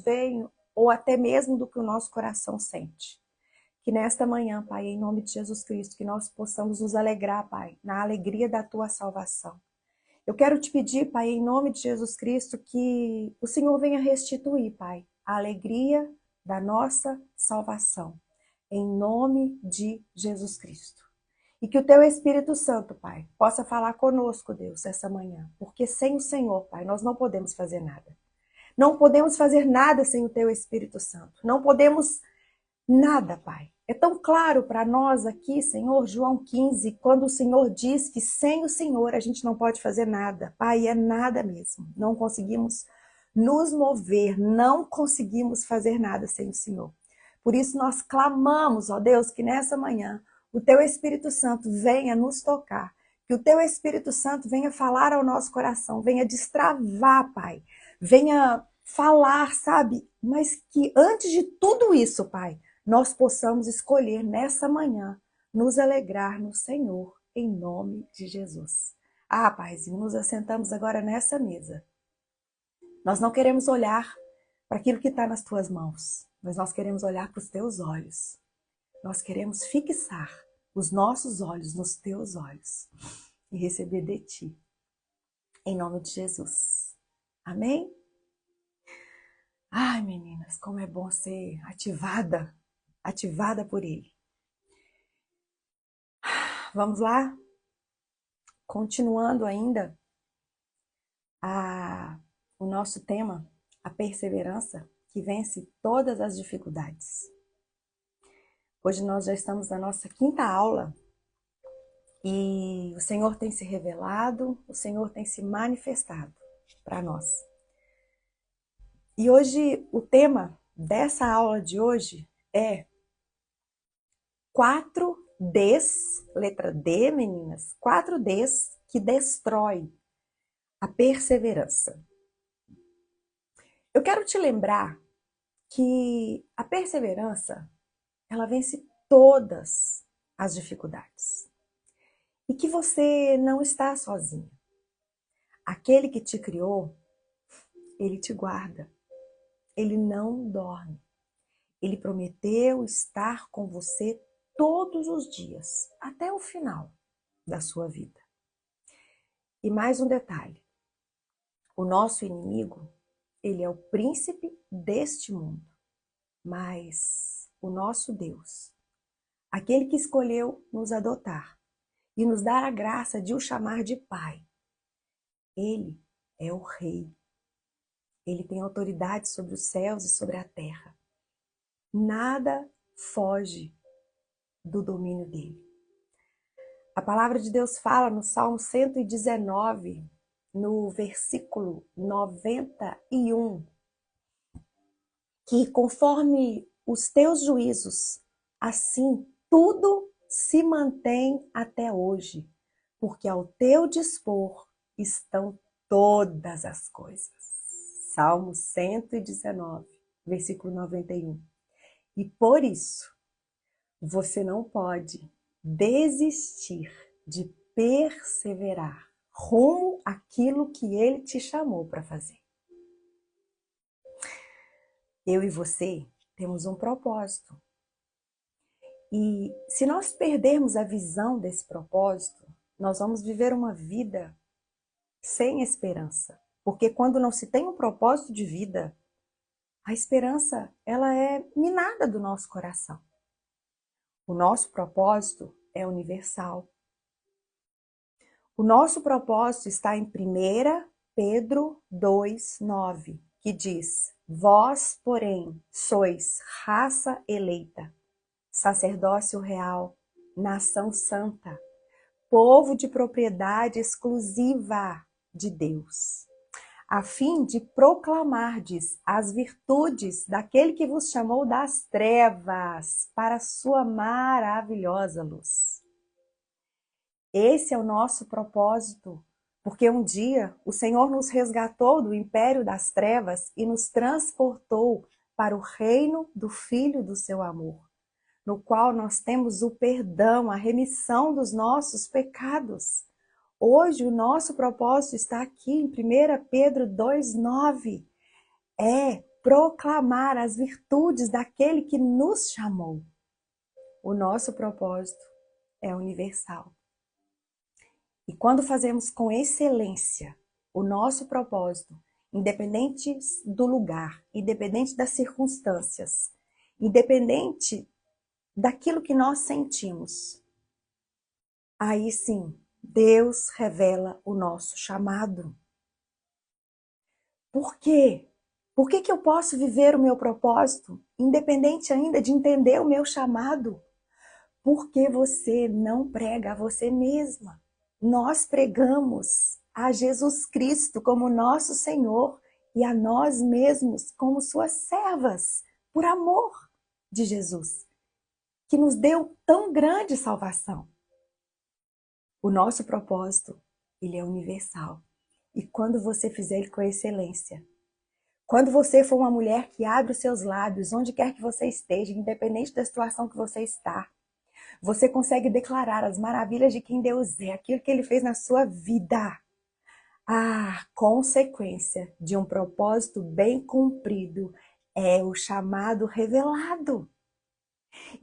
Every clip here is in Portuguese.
veem ou até mesmo do que o nosso coração sente. Que nesta manhã, Pai, em nome de Jesus Cristo, que nós possamos nos alegrar, Pai, na alegria da Tua salvação. Eu quero te pedir, Pai, em nome de Jesus Cristo, que o Senhor venha restituir, Pai, a alegria da nossa salvação. Em nome de Jesus Cristo. E que o Teu Espírito Santo, Pai, possa falar conosco, Deus, essa manhã. Porque sem o Senhor, Pai, nós não podemos fazer nada. Não podemos fazer nada sem o Teu Espírito Santo. Não podemos nada, Pai. É tão claro para nós aqui, Senhor, João 15, quando o Senhor diz que sem o Senhor a gente não pode fazer nada. Pai, é nada mesmo. Não conseguimos nos mover, não conseguimos fazer nada sem o Senhor. Por isso nós clamamos, ó Deus, que nessa manhã o Teu Espírito Santo venha nos tocar, que o Teu Espírito Santo venha falar ao nosso coração, venha destravar, Pai, venha falar, sabe? Mas que antes de tudo isso, Pai, nós possamos escolher nessa manhã nos alegrar no Senhor, em nome de Jesus. Ah, Paizinho, nos assentamos agora nessa mesa. Nós não queremos olhar para aquilo que está nas Tuas mãos, mas nós queremos olhar para os Teus olhos. Nós queremos fixar os nossos olhos nos Teus olhos e receber de Ti, em nome de Jesus. Amém? Ai, meninas, como é bom ser ativada por Ele. Vamos lá? Continuando ainda o nosso tema, a perseverança que vence todas as dificuldades. Hoje nós já estamos na nossa 5ª aula e o Senhor tem se revelado, o Senhor tem se manifestado para nós. E hoje, o tema dessa aula de hoje é 4 Ds, letra D, meninas, 4 Ds que destrói a perseverança. Eu quero te lembrar que a perseverança, ela vence todas as dificuldades. E que você não está sozinha. Aquele que te criou, ele te guarda. Ele não dorme. Ele prometeu estar com você todos os dias, até o final da sua vida. E mais um detalhe. O nosso inimigo, ele é o príncipe deste mundo. Mas o nosso Deus, aquele que escolheu nos adotar e nos dar a graça de o chamar de Pai, ele é o Rei. Ele tem autoridade sobre os céus e sobre a terra. Nada foge do domínio dele. A palavra de Deus fala no Salmo 119, no versículo 91, que conforme os teus juízos, assim tudo se mantém até hoje, porque ao teu dispor estão todas as coisas. Salmo 119, versículo 91. E por isso, você não pode desistir de perseverar rumo àquilo que Ele te chamou para fazer. Eu e você temos um propósito. E se nós perdermos a visão desse propósito, nós vamos viver uma vida sem esperança. Porque quando não se tem um propósito de vida, a esperança, ela é minada do nosso coração. O nosso propósito é universal. O nosso propósito está em 1 Pedro 2:9, que diz: Vós, porém, sois raça eleita, sacerdócio real, nação santa, povo de propriedade exclusiva de Deus, a fim de proclamardes as virtudes daquele que vos chamou das trevas para a sua maravilhosa luz. Esse é o nosso propósito, porque um dia o Senhor nos resgatou do império das trevas e nos transportou para o reino do Filho do seu amor, no qual nós temos o perdão, a remissão dos nossos pecados. Hoje o nosso propósito está aqui em 1 Pedro 2:9. É proclamar as virtudes daquele que nos chamou. O nosso propósito é universal. E quando fazemos com excelência o nosso propósito, independente do lugar, independente das circunstâncias, independente daquilo que nós sentimos, aí sim, Deus revela o nosso chamado. Por quê? Por que eu posso viver o meu propósito, independente ainda de entender o meu chamado? Porque você não prega a você mesma. Nós pregamos a Jesus Cristo como nosso Senhor e a nós mesmos como suas servas, por amor de Jesus, que nos deu tão grande salvação. O nosso propósito, ele é universal. E quando você fizer ele com excelência, quando você for uma mulher que abre os seus lábios, onde quer que você esteja, independente da situação que você está, você consegue declarar as maravilhas de quem Deus é, aquilo que Ele fez na sua vida. A consequência de um propósito bem cumprido é o chamado revelado.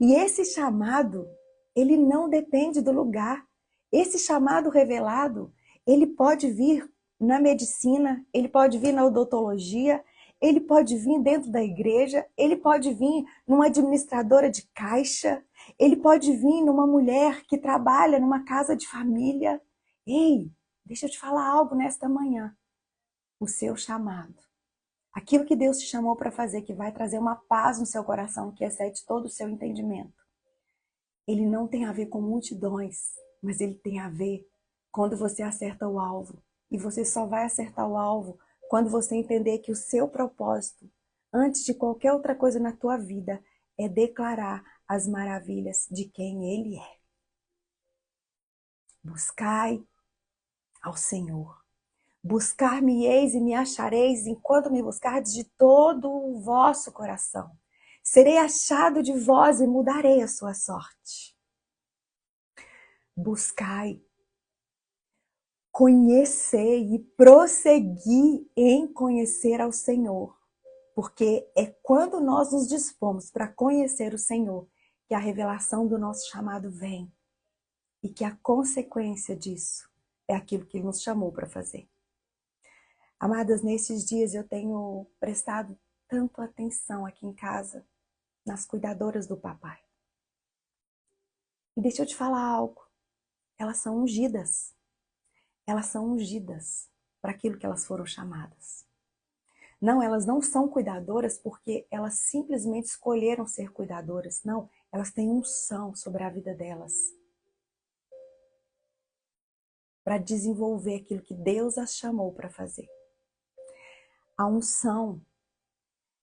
E esse chamado, ele não depende do lugar. Esse chamado revelado, ele pode vir na medicina, ele pode vir na odontologia, ele pode vir dentro da igreja, ele pode vir numa administradora de caixa, ele pode vir numa mulher que trabalha numa casa de família. Ei, deixa eu te falar algo nesta manhã. O seu chamado, aquilo que Deus te chamou para fazer, que vai trazer uma paz no seu coração, que excede todo o seu entendimento, ele não tem a ver com multidões, mas ele tem a ver quando você acerta o alvo. E você só vai acertar o alvo quando você entender que o seu propósito, antes de qualquer outra coisa na tua vida, é declarar as maravilhas de quem Ele é. Buscai ao Senhor. Buscar-me-eis e me achareis enquanto me buscardes de todo o vosso coração. Serei achado de vós e mudarei a sua sorte. Buscai, conhecei e prossegui em conhecer ao Senhor. Porque é quando nós nos dispomos para conhecer o Senhor que a revelação do nosso chamado vem. E que a consequência disso é aquilo que Ele nos chamou para fazer. Amadas, nesses dias eu tenho prestado tanto atenção aqui em casa, nas cuidadoras do papai. E deixa eu te falar algo. Elas são ungidas. Elas são ungidas para aquilo que elas foram chamadas. Não, elas não são cuidadoras porque elas simplesmente escolheram ser cuidadoras. Não, elas têm unção sobre a vida delas. Para desenvolver aquilo que Deus as chamou para fazer. A unção,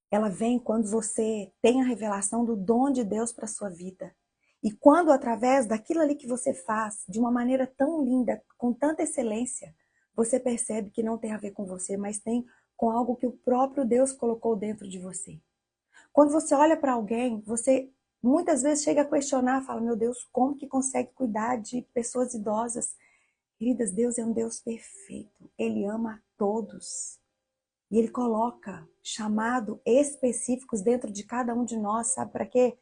ela vem quando você tem a revelação do dom de Deus para a sua vida. E quando, através daquilo ali que você faz, de uma maneira tão linda, com tanta excelência, você percebe que não tem a ver com você, mas tem com algo que o próprio Deus colocou dentro de você. Quando você olha para alguém, você muitas vezes chega a questionar, fala, meu Deus, como que consegue cuidar de pessoas idosas? Queridas, Deus é um Deus perfeito. Ele ama a todos. E Ele coloca chamado específicos dentro de cada um de nós, sabe para quê?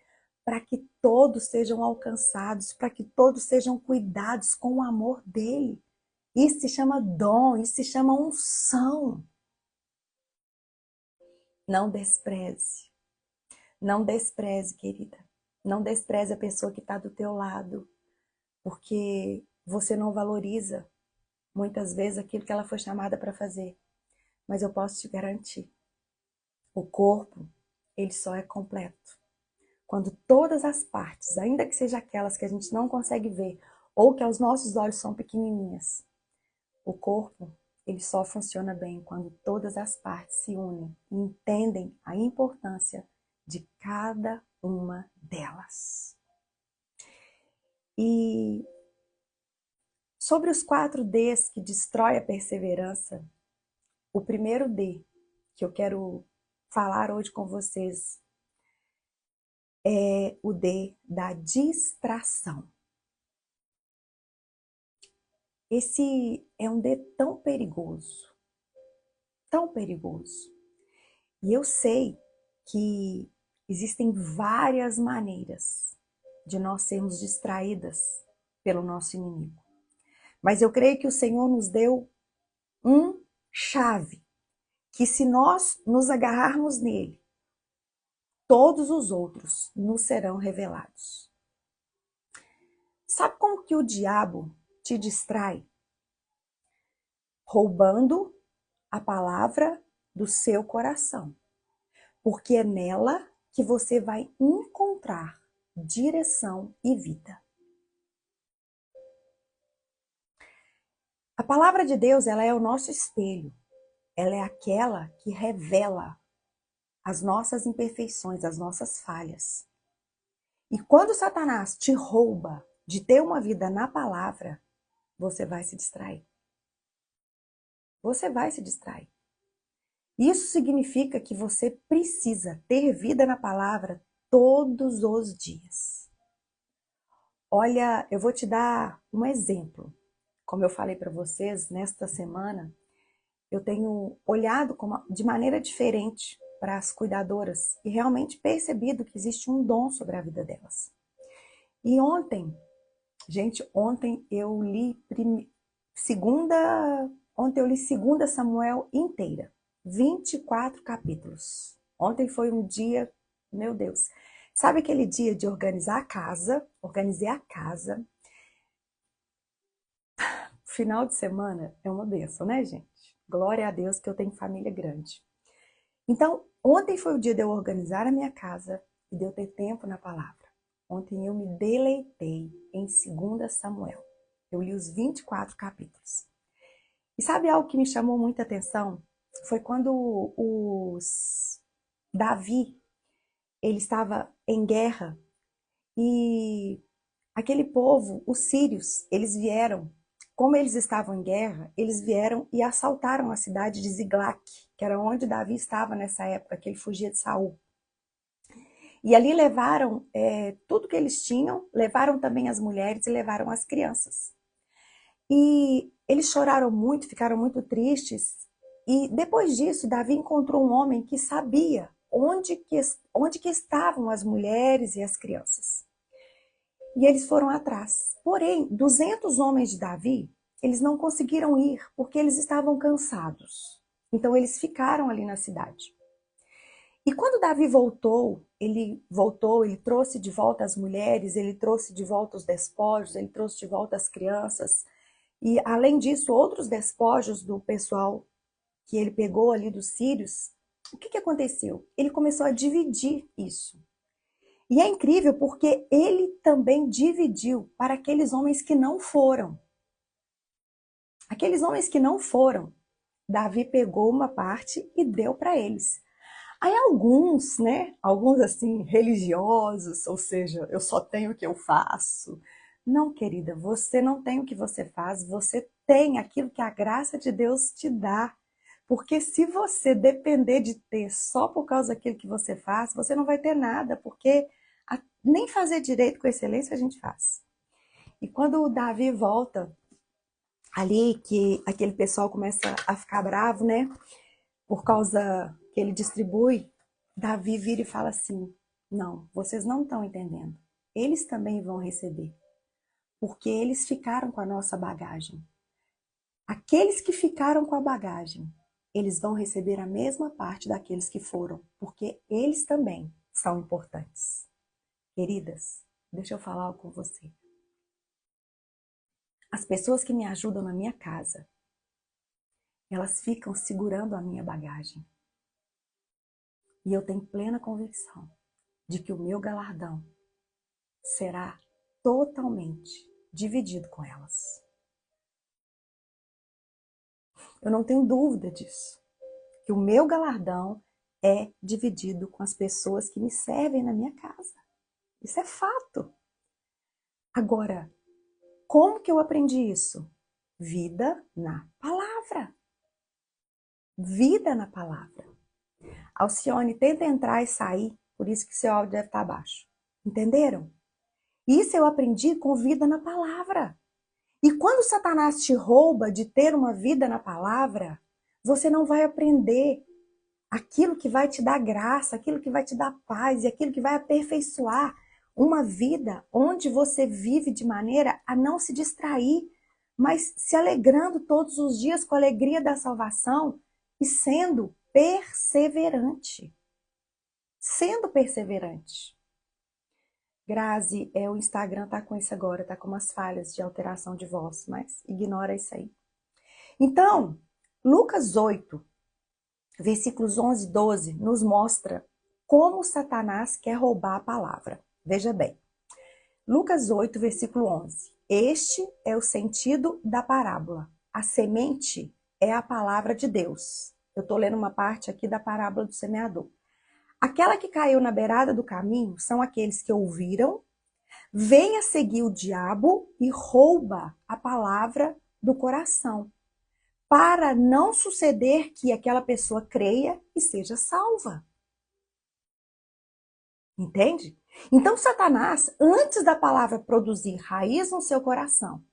Para que todos sejam alcançados, para que todos sejam cuidados com o amor dEle. Isso se chama dom, isso se chama unção. Não despreze. Não despreze, querida. Não despreze a pessoa que está do teu lado, porque você não valoriza muitas vezes aquilo que ela foi chamada para fazer. Mas eu posso te garantir, o corpo, ele só é completo quando todas as partes, ainda que sejam aquelas que a gente não consegue ver, ou que aos nossos olhos são pequenininhas, o corpo, ele só funciona bem quando todas as partes se unem e entendem a importância de cada uma delas. E sobre os 4 Ds que destrói a perseverança, o primeiro D que eu quero falar hoje com vocês é o D da distração. Esse é um D tão perigoso, E eu sei que existem várias maneiras de nós sermos distraídas pelo nosso inimigo. Mas eu creio que o Senhor nos deu um chave, que se nós nos agarrarmos nele, todos os outros nos serão revelados. Sabe como que o diabo te distrai? Roubando a palavra do seu coração. Porque é nela que você vai encontrar direção e vida. A palavra de Deus, ela é o nosso espelho. Ela é aquela que revela as nossas imperfeições, as nossas falhas. E quando Satanás te rouba de ter uma vida na palavra, você vai se distrair. Você vai se distrair. Isso significa que você precisa ter vida na palavra todos os dias. Olha, eu vou te dar um exemplo. Como eu falei para vocês, nesta semana, eu tenho olhado de maneira diferente para as cuidadoras e realmente percebido que existe um dom sobre a vida delas. E ontem eu li ontem eu li 2 Samuel inteira, 24 capítulos. Ontem foi um dia, meu Deus, sabe aquele dia de organizar a casa? Organizei a casa. Final de semana é uma bênção, né, gente? Glória a Deus que eu tenho família grande. Então, ontem foi o dia de eu organizar a minha casa e de eu ter tempo na palavra. Ontem eu me deleitei em 2 Samuel. Eu li os 24 capítulos. E sabe algo que me chamou muita atenção? Foi quando Davi, ele estava em guerra e aquele povo, os sírios, eles vieram. Como eles estavam em guerra, eles vieram e assaltaram a cidade de Ziglac, que era onde Davi estava nessa época, que ele fugia de Saul. E ali levaram tudo que eles tinham, levaram também as mulheres e levaram as crianças. E eles choraram muito, ficaram muito tristes. E depois disso, Davi encontrou um homem que sabia onde que estavam as mulheres e as crianças. E eles foram atrás. Porém, 200 homens de Davi, eles não conseguiram ir porque eles estavam cansados. Então eles ficaram ali na cidade. E quando Davi voltou, ele trouxe de volta as mulheres, ele trouxe de volta os despojos, ele trouxe de volta as crianças. E além disso, outros despojos do pessoal que ele pegou ali dos sírios. O que aconteceu? Ele começou a dividir isso. E é incrível porque ele também dividiu para aqueles homens que não foram. Aqueles homens que não foram, Davi pegou uma parte e deu para eles. Aí alguns, né? Alguns assim, religiosos, ou seja, eu só tenho o que eu faço. Não, querida, você não tem o que você faz, você tem aquilo que a graça de Deus te dá. Porque se você depender de ter só por causa daquilo que você faz, você não vai ter nada, porque nem fazer direito com excelência a gente faz. E quando o Davi volta, ali que aquele pessoal começa a ficar bravo, né? Por causa que ele distribui, Davi vira e fala assim: não, vocês não estão entendendo. Eles também vão receber, porque eles ficaram com a nossa bagagem. Aqueles que ficaram com a bagagem, eles vão receber a mesma parte daqueles que foram, porque eles também são importantes. Queridas, deixa eu falar algo com você. As pessoas que me ajudam na minha casa, elas ficam segurando a minha bagagem. E eu tenho plena convicção de que o meu galardão será totalmente dividido com elas. Eu não tenho dúvida disso. Que o meu galardão é dividido com as pessoas que me servem na minha casa. Isso é fato. Agora, como que eu aprendi isso? Vida na palavra. Vida na palavra. Alcione, tenta entrar e sair, por isso que seu áudio deve estar baixo. Entenderam? Isso eu aprendi com vida na palavra. E quando Satanás te rouba de ter uma vida na palavra, você não vai aprender aquilo que vai te dar graça, aquilo que vai te dar paz e aquilo que vai aperfeiçoar uma vida onde você vive de maneira a não se distrair, mas se alegrando todos os dias com a alegria da salvação e sendo perseverante. Sendo perseverante. Grazi, o Instagram tá com isso agora, tá com umas falhas de alteração de voz, mas ignora isso aí. Então, Lucas 8, versículos 11 e 12, nos mostra como Satanás quer roubar a palavra. Veja bem, Lucas 8, versículo 11. Este é o sentido da parábola. A semente é a palavra de Deus. Eu estou lendo uma parte aqui da parábola do semeador. Aquela que caiu na beirada do caminho são aqueles que ouviram, vem a seguir o diabo e rouba a palavra do coração, para não suceder que aquela pessoa creia e seja salva. Entende? Então, Satanás, antes da palavra produzir raiz no seu coração,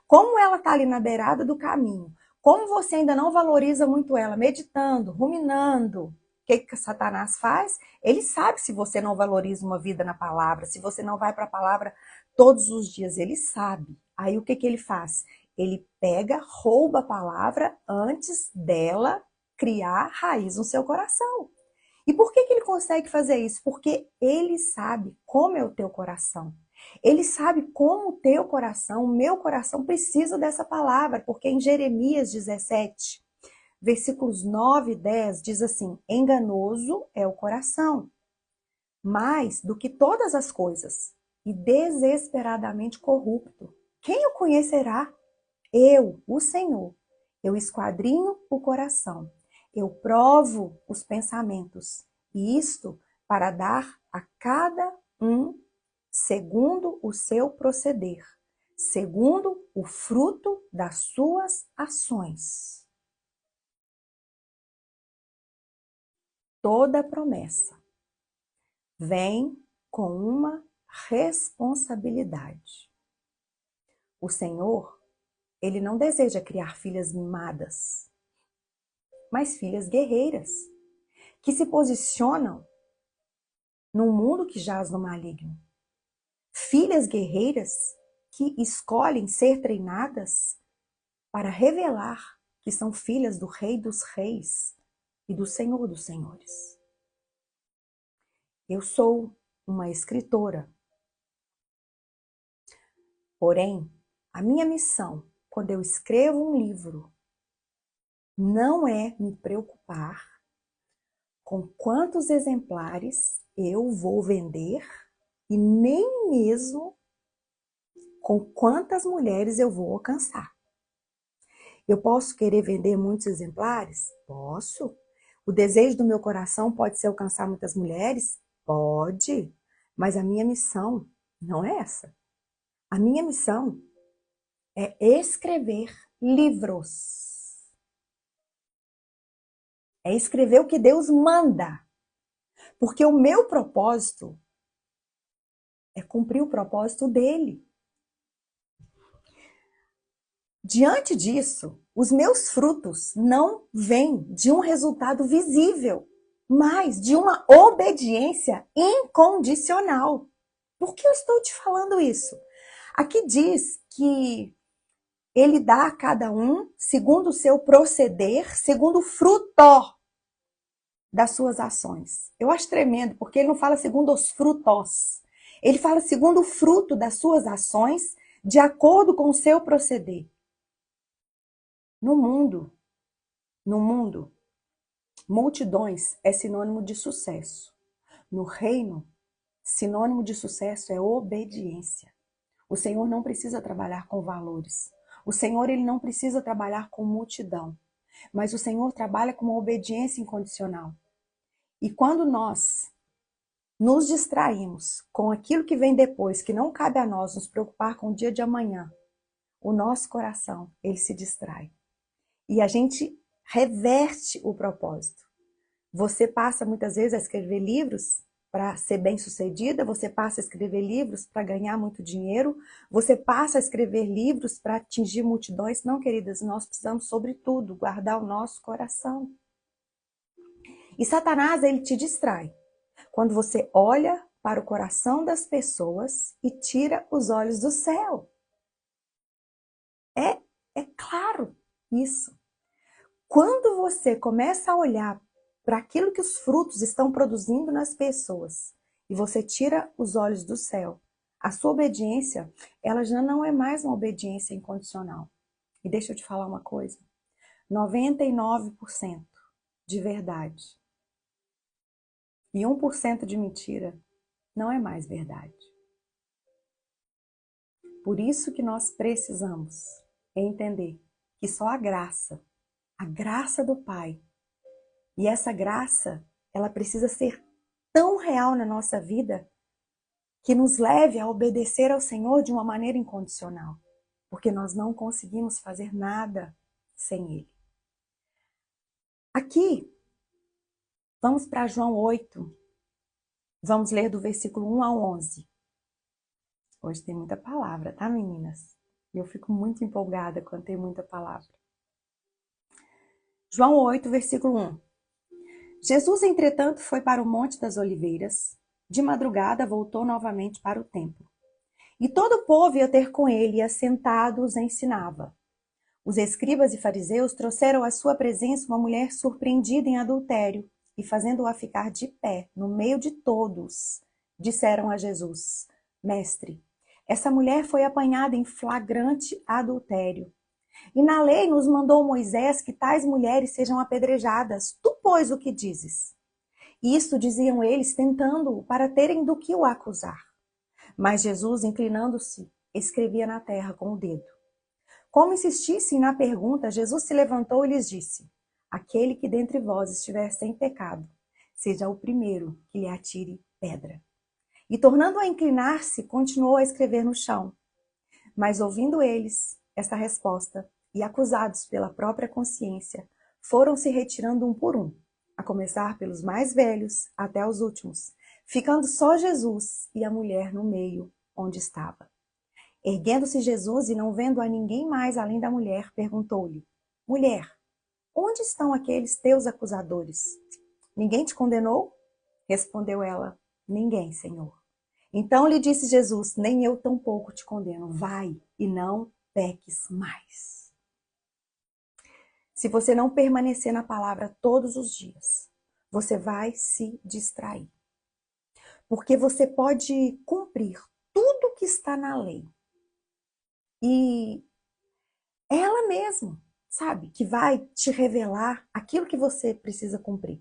como ela está ali na beirada do caminho, como você ainda não valoriza muito ela, meditando, ruminando, o que Satanás faz? Ele sabe se você não valoriza uma vida na palavra, se você não vai para a palavra todos os dias, ele sabe. Aí o que ele faz? Ele pega, rouba a palavra antes dela criar raiz no seu coração. E por que ele consegue fazer isso? Porque ele sabe como é o teu coração. Ele sabe como o teu coração, o meu coração precisa dessa palavra, porque em Jeremias 17, versículos 9 e 10 diz assim: enganoso é o coração, mais do que todas as coisas, e desesperadamente corrupto. Quem o conhecerá? Eu, o Senhor, eu esquadrinho o coração, eu provo os pensamentos, e isto para dar a cada um segundo o seu proceder, segundo o fruto das suas ações. Toda promessa vem com uma responsabilidade. O Senhor, ele não deseja criar filhas mimadas, mas filhas guerreiras, que se posicionam num mundo que jaz no maligno. Filhas guerreiras que escolhem ser treinadas para revelar que são filhas do Rei dos Reis e do Senhor dos Senhores. Eu sou uma escritora. Porém, a minha missão, quando eu escrevo um livro, não é me preocupar com quantos exemplares eu vou vender e nem mesmo com quantas mulheres eu vou alcançar. Eu posso querer vender muitos exemplares? Posso. O desejo do meu coração pode ser alcançar muitas mulheres? Pode. Mas a minha missão não é essa. A minha missão é escrever livros. É escrever o que Deus manda. Porque o meu propósito é cumprir o propósito dele. Diante disso, os meus frutos não vêm de um resultado visível, mas de uma obediência incondicional. Por que eu estou te falando isso? Aqui diz que ele dá a cada um segundo o seu proceder, segundo o fruto das suas ações. Eu acho tremendo, porque ele não fala segundo os frutos. Ele fala segundo o fruto das suas ações, de acordo com o seu proceder. No mundo, multidões é sinônimo de sucesso. No reino, sinônimo de sucesso é obediência. O Senhor não precisa trabalhar com valores. O Senhor, ele não precisa trabalhar com multidão. Mas o Senhor trabalha com uma obediência incondicional. E quando nós nos distraímos com aquilo que vem depois, que não cabe a nós nos preocupar com o dia de amanhã, o nosso coração, ele se distrai. E a gente reverte o propósito. Você passa muitas vezes a escrever livros para ser bem-sucedida, você passa a escrever livros para ganhar muito dinheiro, você passa a escrever livros para atingir multidões. Não, queridas, nós precisamos, sobretudo, guardar o nosso coração. E Satanás, ele te distrai. Quando você olha para o coração das pessoas e tira os olhos do céu. É claro isso. Quando você começa a olhar para aquilo que os frutos estão produzindo nas pessoas e você tira os olhos do céu, a sua obediência, ela já não é mais uma obediência incondicional. E deixa eu te falar uma coisa, 99% de verdade e 1% de mentira não é mais verdade. Por isso que nós precisamos entender que só a graça do Pai, e essa graça, ela precisa ser tão real na nossa vida que nos leve a obedecer ao Senhor de uma maneira incondicional, porque nós não conseguimos fazer nada sem Ele. Aqui, vamos para João 8, vamos ler do versículo 1 ao 11. Hoje tem muita palavra, tá, meninas? Eu fico muito empolgada quando tem muita palavra. João 8, versículo 1. Jesus, entretanto, foi para o Monte das Oliveiras. De madrugada, voltou novamente para o templo. E todo o povo ia ter com ele e, assentados, ensinava. Os escribas e fariseus trouxeram à sua presença uma mulher surpreendida em adultério e, fazendo-a ficar de pé no meio de todos, disseram a Jesus: Mestre, essa mulher foi apanhada em flagrante adultério. E na lei nos mandou Moisés que tais mulheres sejam apedrejadas. Tu, pois, o que dizes? Isso diziam eles, tentando-o para terem do que o acusar. Mas Jesus, inclinando-se, escrevia na terra com o dedo. Como insistissem na pergunta, Jesus se levantou e lhes disse: Aquele que dentre vós estiver sem pecado, seja o primeiro que lhe atire pedra. E tornando a inclinar-se, continuou a escrever no chão. Mas ouvindo eles esta resposta, e acusados pela própria consciência, foram se retirando um por um, a começar pelos mais velhos até os últimos, ficando só Jesus e a mulher no meio, onde estava. Erguendo-se Jesus e não vendo a ninguém mais além da mulher, perguntou-lhe: Mulher, onde estão aqueles teus acusadores? Ninguém te condenou? Respondeu ela: Ninguém, Senhor. Então lhe disse Jesus: Nem eu tampouco te condeno. Vai e não peques mais. Se você não permanecer na palavra todos os dias, você vai se distrair. Porque você pode cumprir tudo que está na lei. E ela mesma, sabe, que vai te revelar aquilo que você precisa cumprir.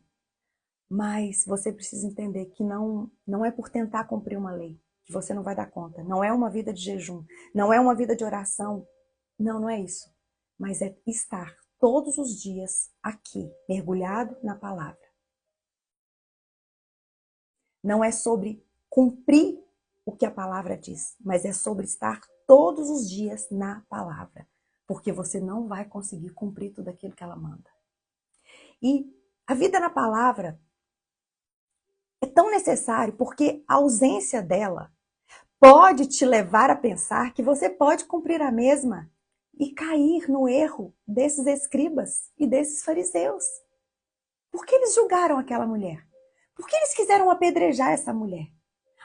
Mas você precisa entender que não é por tentar cumprir uma lei que você não vai dar conta. Não é uma vida de jejum, não é uma vida de oração. Não é isso. Mas é estar todos os dias aqui, mergulhado na palavra. Não é sobre cumprir o que a palavra diz, mas é sobre estar todos os dias na palavra, porque você não vai conseguir cumprir tudo aquilo que ela manda. E a vida na palavra é tão necessário porque a ausência dela pode te levar a pensar que você pode cumprir a mesma e cair no erro desses escribas e desses fariseus. Por que eles julgaram aquela mulher? Por que eles quiseram apedrejar essa mulher?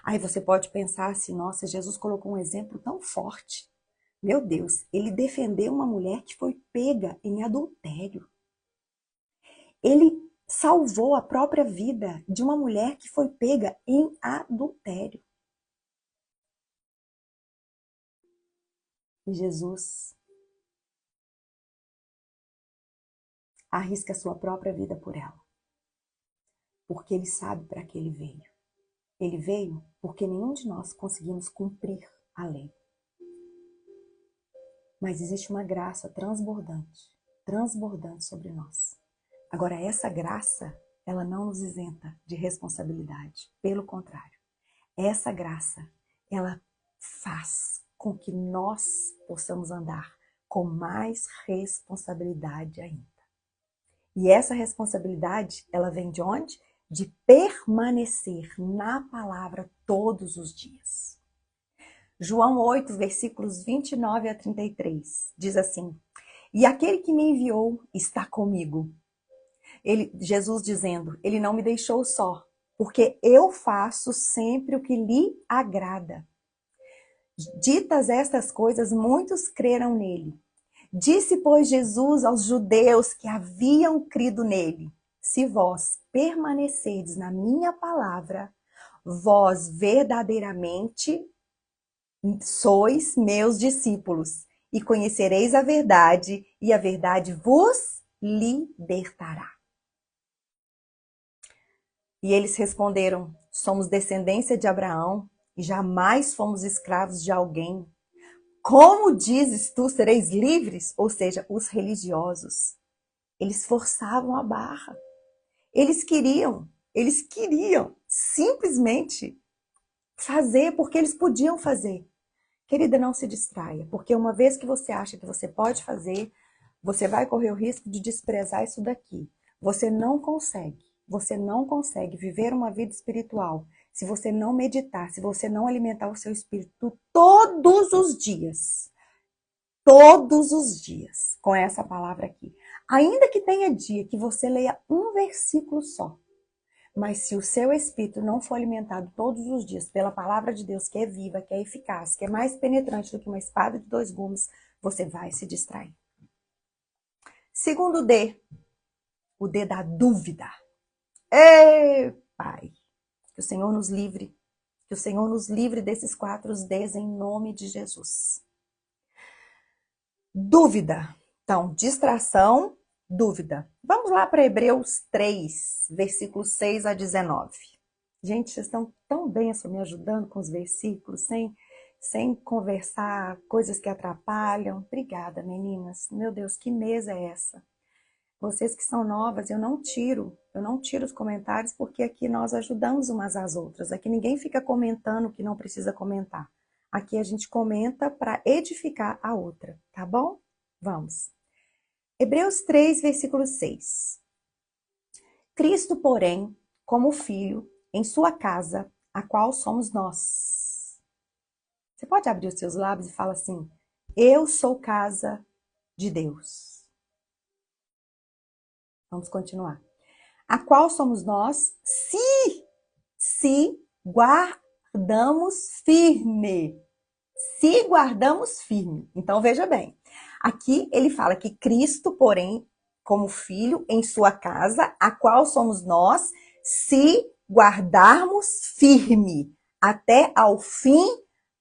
Aí você pode pensar assim, nossa, Jesus colocou um exemplo tão forte. Meu Deus, ele defendeu uma mulher que foi pega em adultério. Ele salvou a própria vida de uma mulher que foi pega em adultério. E Jesus arrisca a sua própria vida por ela. Porque ele sabe para que ele veio. Ele veio porque nenhum de nós conseguimos cumprir a lei. Mas existe uma graça transbordante sobre nós. Agora, essa graça, ela não nos isenta de responsabilidade. Pelo contrário, essa graça, ela faz com que nós possamos andar com mais responsabilidade ainda. E essa responsabilidade, ela vem de onde? De permanecer na palavra todos os dias. João 8, versículos 29 a 33, diz assim: E aquele que me enviou está comigo. Jesus dizendo, ele não me deixou só, porque eu faço sempre o que lhe agrada. Ditas estas coisas, muitos creram nele. Disse, pois, Jesus aos judeus que haviam crido nele, se vós permanecerdes na minha palavra, vós verdadeiramente sois meus discípulos, e conhecereis a verdade, e a verdade vos libertará. E eles responderam, somos descendência de Abraão, e jamais fomos escravos de alguém. Como dizes tu, sereis livres? Ou seja, os religiosos, eles forçavam a barra. Eles queriam simplesmente fazer porque eles podiam fazer. Querida, não se distraia, porque uma vez que você acha que você pode fazer, você vai correr o risco de desprezar isso daqui. Você não consegue viver uma vida espiritual se você não meditar, se você não alimentar o seu espírito todos os dias, com essa palavra aqui. Ainda que tenha dia que você leia um versículo só, mas se o seu espírito não for alimentado todos os dias pela palavra de Deus, que é viva, que é eficaz, que é mais penetrante do que uma espada de 2 gumes, você vai se distrair. Segundo D, o D da dúvida. Ei, Pai, que o Senhor nos livre. Que o Senhor nos livre desses 4 Ds em nome de Jesus. Dúvida. Então, distração, dúvida. Vamos lá para Hebreus 3, versículos 6 a 19. Gente, vocês estão tão bem me ajudando com os versículos, sem conversar, coisas que atrapalham. Obrigada, meninas. Meu Deus, que mesa é essa? Vocês que são novas, eu não tiro os comentários, porque aqui nós ajudamos umas às outras. Aqui ninguém fica comentando o que não precisa comentar. Aqui a gente comenta para edificar a outra, tá bom? Vamos. Hebreus 3, versículo 6. Cristo, porém, como filho, em sua casa, a qual somos nós. Você pode abrir os seus lábios e falar assim, eu sou casa de Deus. Vamos continuar. A qual somos nós, se guardamos firme. Se guardamos firme. Então, veja bem. Aqui ele fala que Cristo, porém, como filho, em sua casa, a qual somos nós, se guardarmos firme, até ao fim,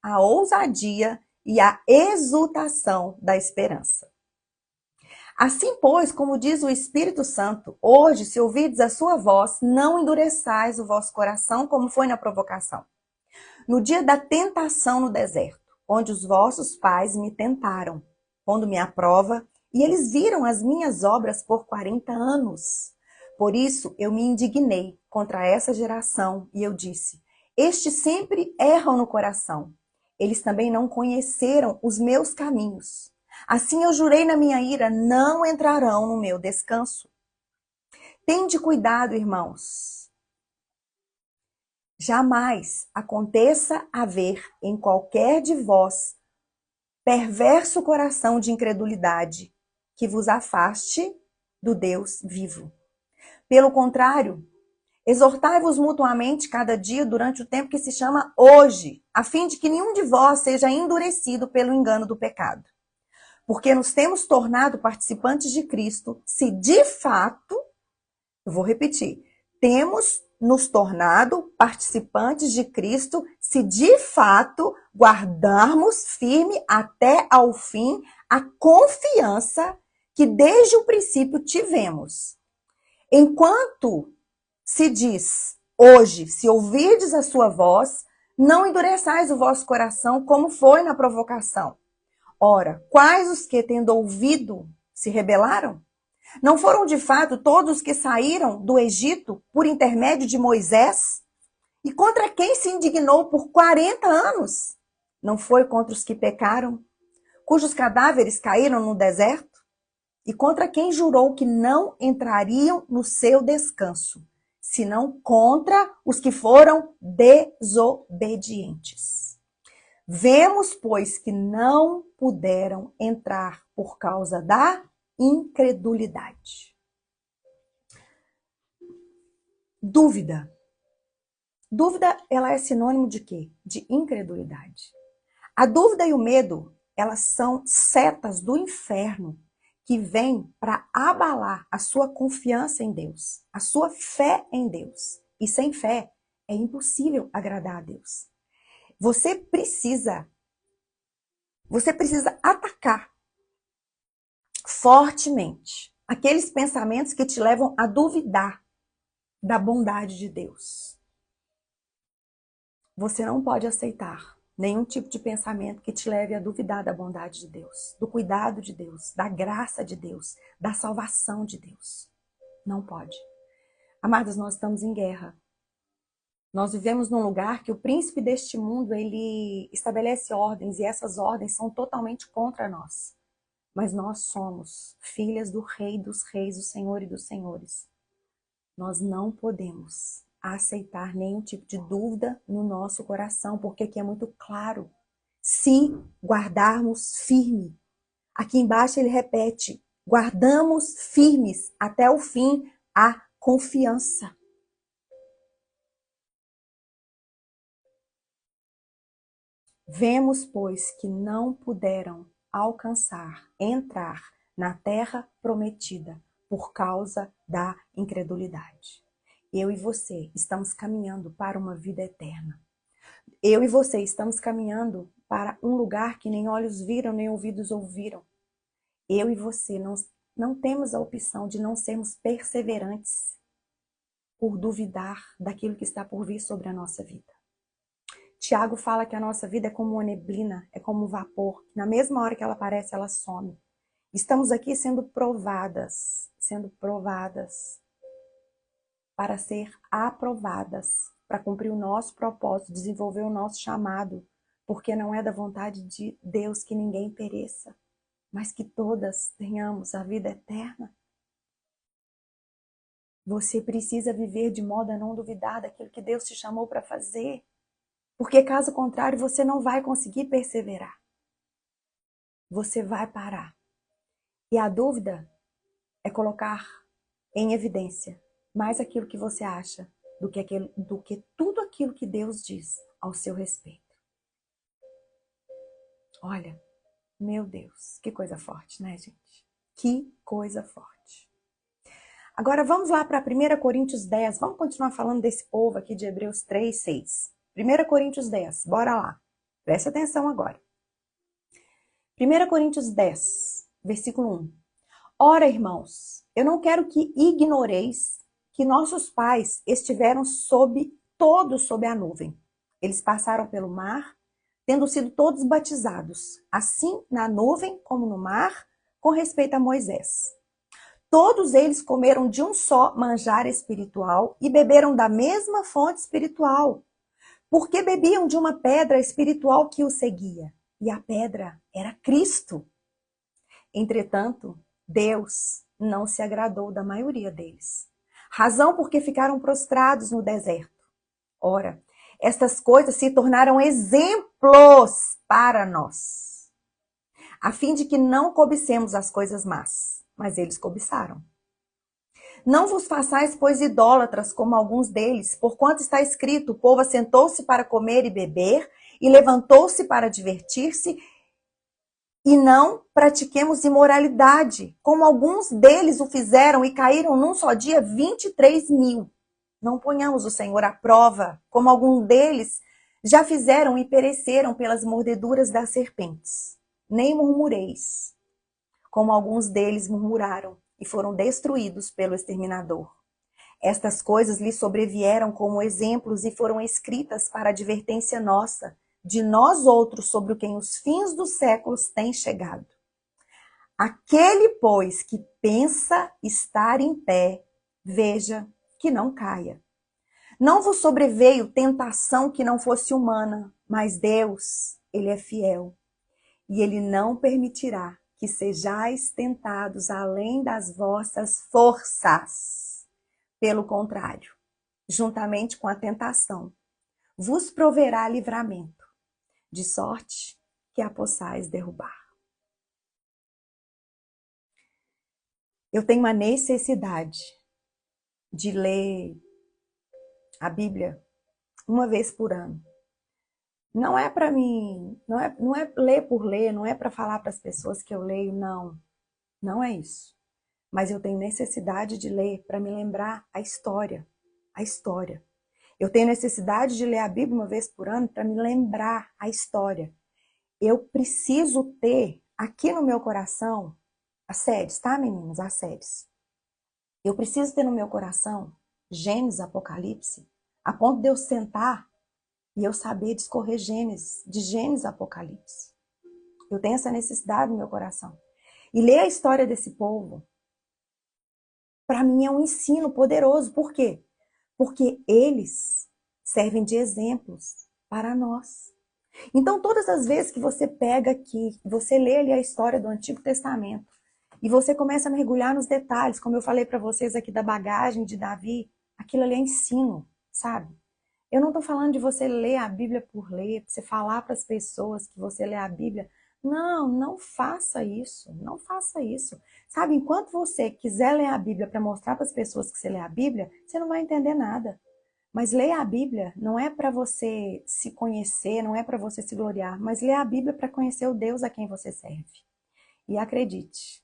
a ousadia e a exultação da esperança. Assim, pois, como diz o Espírito Santo, hoje, se ouvirdes a sua voz, não endureçais o vosso coração, como foi na provocação. No dia da tentação no deserto, onde os vossos pais me tentaram, pondo-me à prova, e eles viram as minhas obras por 40 anos. Por isso, eu me indignei contra essa geração, e eu disse, estes sempre erram no coração. Eles também não conheceram os meus caminhos. Assim eu jurei na minha ira, não entrarão no meu descanso. Tende cuidado, irmãos. Jamais aconteça haver em qualquer de vós perverso coração de incredulidade que vos afaste do Deus vivo. Pelo contrário, exortai-vos mutuamente cada dia durante o tempo que se chama hoje, a fim de que nenhum de vós seja endurecido pelo engano do pecado. Porque nos temos tornado participantes de Cristo, se de fato, eu vou repetir, temos nos tornado participantes de Cristo, se de fato guardarmos firme até ao fim a confiança que desde o princípio tivemos. Enquanto se diz, hoje, se ouvirdes a sua voz, não endureçais o vosso coração como foi na provocação. Ora, quais os que, tendo ouvido, se rebelaram? Não foram de fato todos que saíram do Egito por intermédio de Moisés? E contra quem se indignou por 40 anos? Não foi contra os que pecaram, cujos cadáveres caíram no deserto? E contra quem jurou que não entrariam no seu descanso, senão contra os que foram desobedientes? Vemos, pois, que não puderam entrar por causa da incredulidade. Dúvida. Dúvida, ela é sinônimo de quê? De incredulidade. A dúvida e o medo, elas são setas do inferno que vêm para abalar a sua confiança em Deus, a sua fé em Deus. E sem fé é impossível agradar a Deus. Você precisa atacar fortemente aqueles pensamentos que te levam a duvidar da bondade de Deus. Você não pode aceitar nenhum tipo de pensamento que te leve a duvidar da bondade de Deus, do cuidado de Deus, da graça de Deus, da salvação de Deus. Não pode. Amados, nós estamos em guerra. Nós vivemos num lugar que o príncipe deste mundo, ele estabelece ordens e essas ordens são totalmente contra nós. Mas nós somos filhas do Rei dos Reis, do Senhor e dos Senhores. Nós não podemos aceitar nenhum tipo de dúvida no nosso coração, porque aqui é muito claro. Se guardarmos firme. Aqui embaixo ele repete, guardamos firmes até o fim a confiança. Vemos, pois, que não puderam entrar na terra prometida por causa da incredulidade. Eu e você estamos caminhando para uma vida eterna. Eu e você estamos caminhando para um lugar que nem olhos viram, nem ouvidos ouviram. Eu e você não temos a opção de não sermos perseverantes por duvidar daquilo que está por vir sobre a nossa vida. Tiago fala que a nossa vida é como uma neblina, é como um vapor. Na mesma hora que ela aparece, ela some. Estamos aqui sendo provadas para ser aprovadas, para cumprir o nosso propósito, desenvolver o nosso chamado, porque não é da vontade de Deus que ninguém pereça, mas que todas tenhamos a vida eterna. Você precisa viver de modo a não duvidar daquilo que Deus te chamou para fazer, porque caso contrário você não vai conseguir perseverar. Você vai parar. E a dúvida é colocar em evidência mais aquilo que você acha do que tudo aquilo que Deus diz ao seu respeito. Olha, meu Deus, que coisa forte, né, gente? Que coisa forte. Agora vamos lá para 1 Coríntios 10. Vamos continuar falando desse povo aqui de Hebreus 3, 6. 1 Coríntios 10, bora lá. Preste atenção agora. 1 Coríntios 10, versículo 1. Ora, irmãos, eu não quero que ignoreis que nossos pais estiveram todos sob a nuvem. Eles passaram pelo mar, tendo sido todos batizados, assim na nuvem como no mar, com respeito a Moisés. Todos eles comeram de um só manjar espiritual e beberam da mesma fonte espiritual, porque bebiam de uma pedra espiritual que os seguia, e a pedra era Cristo. Entretanto, Deus não se agradou da maioria deles, razão porque ficaram prostrados no deserto. Ora, estas coisas se tornaram exemplos para nós, a fim de que não cobicemos as coisas más, mas eles cobiçaram. Não vos façais, pois, idólatras, como alguns deles, porquanto está escrito, o povo assentou-se para comer e beber, e levantou-se para divertir-se, e não pratiquemos imoralidade, como alguns deles o fizeram e caíram num só dia 23.000. Não ponhamos o Senhor à prova, como alguns deles já fizeram e pereceram pelas mordeduras das serpentes. Nem murmureis, como alguns deles murmuraram e foram destruídos pelo exterminador. Estas coisas lhes sobrevieram como exemplos e foram escritas para advertência nossa, de nós outros, sobre quem os fins dos séculos têm chegado. Aquele, pois, que pensa estar em pé, veja que não caia. Não vos sobreveio tentação que não fosse humana, mas Deus, Ele é fiel, e Ele não permitirá que sejais tentados além das vossas forças. Pelo contrário, juntamente com a tentação, vos proverá livramento, de sorte que a possais derrubar. Eu tenho uma necessidade de ler a Bíblia uma vez por ano. Não é para mim, não é ler por ler, não é para falar para as pessoas que eu leio, não. Não é isso. Mas eu tenho necessidade de ler para me lembrar a história. A história. Eu tenho necessidade de ler a Bíblia uma vez por ano para me lembrar a história. Eu preciso ter aqui no meu coração as séries, tá, meninas? As séries. Eu preciso ter no meu coração Gênesis, Apocalipse, a ponto de eu sentar e eu saber discorrer Gênesis, de Gênesis a Apocalipse. Eu tenho essa necessidade no meu coração. E ler a história desse povo, para mim é um ensino poderoso. Por quê? Porque eles servem de exemplos para nós. Então, todas as vezes que você pega aqui, você lê ali a história do Antigo Testamento, e você começa a mergulhar nos detalhes, como eu falei para vocês aqui da bagagem de Davi, aquilo ali é ensino, sabe? Eu não estou falando de você ler a Bíblia por ler, você falar para as pessoas que você lê a Bíblia. Não, não faça isso, não faça isso. Sabe, enquanto você quiser ler a Bíblia para mostrar para as pessoas que você lê a Bíblia, você não vai entender nada. Mas ler a Bíblia não é para você se conhecer, não é para você se gloriar, mas ler a Bíblia para conhecer o Deus a quem você serve. E acredite,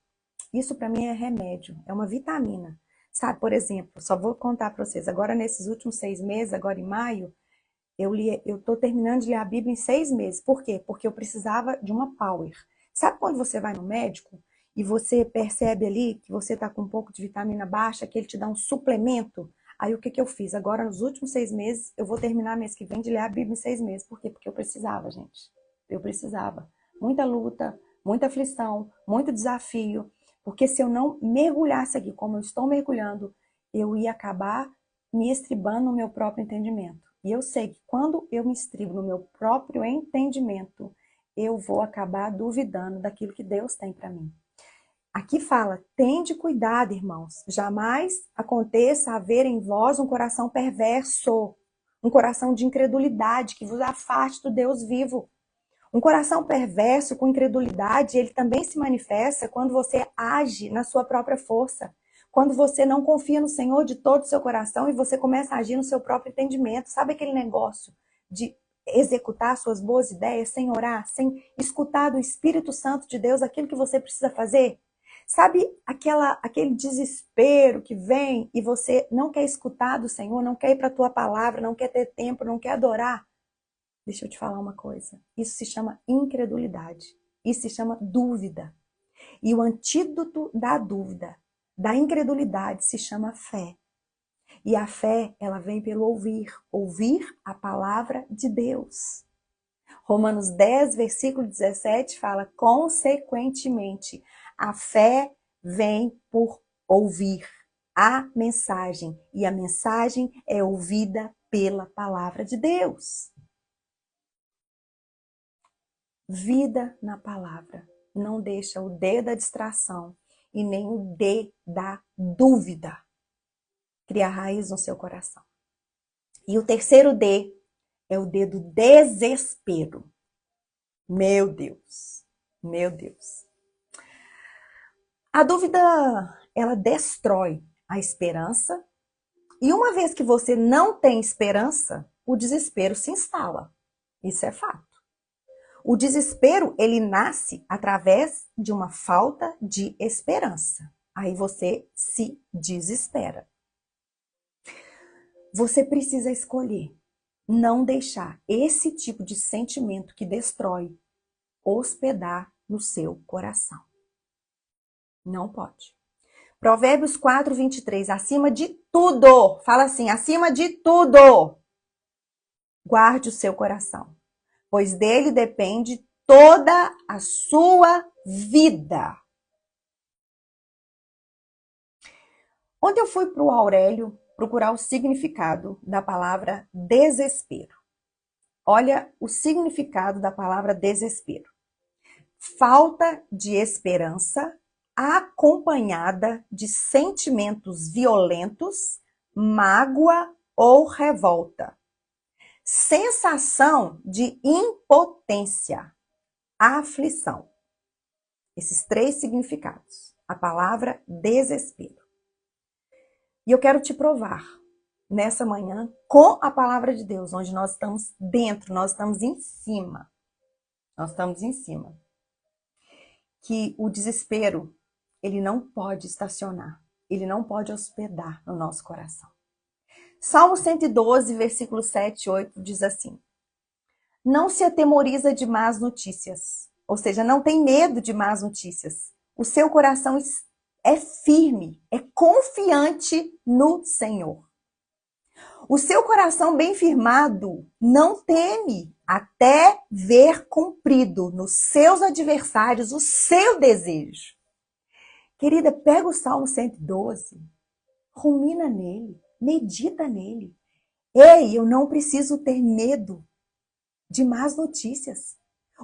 isso para mim é remédio, é uma vitamina. Sabe, por exemplo, só vou contar para vocês, agora nesses últimos 6 meses, agora em maio, eu estou terminando de ler a Bíblia em 6 meses. Por quê? Porque eu precisava de uma power. Sabe quando você vai no médico e você percebe ali que você está com um pouco de vitamina baixa, que ele te dá um suplemento? Aí o que eu fiz? Agora, nos últimos 6 meses, eu vou terminar mês que vem de ler a Bíblia em 6 meses. Por quê? Porque eu precisava, gente. Eu precisava. Muita luta, muita aflição, muito desafio. Porque se eu não mergulhasse aqui como eu estou mergulhando, eu ia acabar me estribando no meu próprio entendimento. E eu sei que quando eu me estribo no meu próprio entendimento, eu vou acabar duvidando daquilo que Deus tem para mim. Aqui fala, tende cuidado, irmãos, jamais aconteça haver em vós um coração perverso, um coração de incredulidade que vos afaste do Deus vivo. Um coração perverso com incredulidade, ele também se manifesta quando você age na sua própria força. Quando você não confia no Senhor de todo o seu coração e você começa a agir no seu próprio entendimento. Sabe aquele negócio de executar suas boas ideias sem orar, sem escutar do Espírito Santo de Deus aquilo que você precisa fazer? Sabe aquele desespero que vem e você não quer escutar do Senhor, não quer ir para a tua palavra, não quer ter tempo, não quer adorar? Deixa eu te falar uma coisa. Isso se chama incredulidade. Isso se chama dúvida. E o antídoto da dúvida, da incredulidade, se chama fé. E a fé, ela vem pelo ouvir. Ouvir a palavra de Deus. Romanos 10, versículo 17 fala, consequentemente, a fé vem por ouvir a mensagem. E a mensagem é ouvida pela palavra de Deus. Vida na palavra. Não deixa o D da distração e nem o D da dúvida criar raiz no seu coração. E o terceiro D é o D do desespero. Meu Deus, meu Deus. A dúvida, ela destrói a esperança. E uma vez que você não tem esperança, o desespero se instala. Isso é fato. O desespero, ele nasce através de uma falta de esperança. Aí você se desespera. Você precisa escolher não deixar esse tipo de sentimento que destrói hospedar no seu coração. Não pode. Provérbios 4, 23. Acima de tudo, fala assim, acima de tudo, guarde o seu coração, pois dele depende toda a sua vida. Ontem eu fui para o Aurélio procurar o significado da palavra desespero. Olha o significado da palavra desespero. Falta de esperança acompanhada de sentimentos violentos, mágoa ou revolta. Sensação de impotência, aflição. Esses 3 significados. A palavra desespero. E eu quero te provar, nessa manhã com a palavra de Deus, onde nós estamos dentro, nós estamos em cima. Nós estamos em cima. Que o desespero, ele não pode estacionar, ele não pode hospedar no nosso coração. Salmo 112, versículo 7 e 8 diz assim: não se atemoriza de más notícias, ou seja, não tem medo de más notícias. O seu coração é firme, é confiante no Senhor. O seu coração bem firmado não teme até ver cumprido nos seus adversários o seu desejo. Querida, pega o Salmo 112, rumina nele, medita nele. Ei, eu não preciso ter medo de más notícias.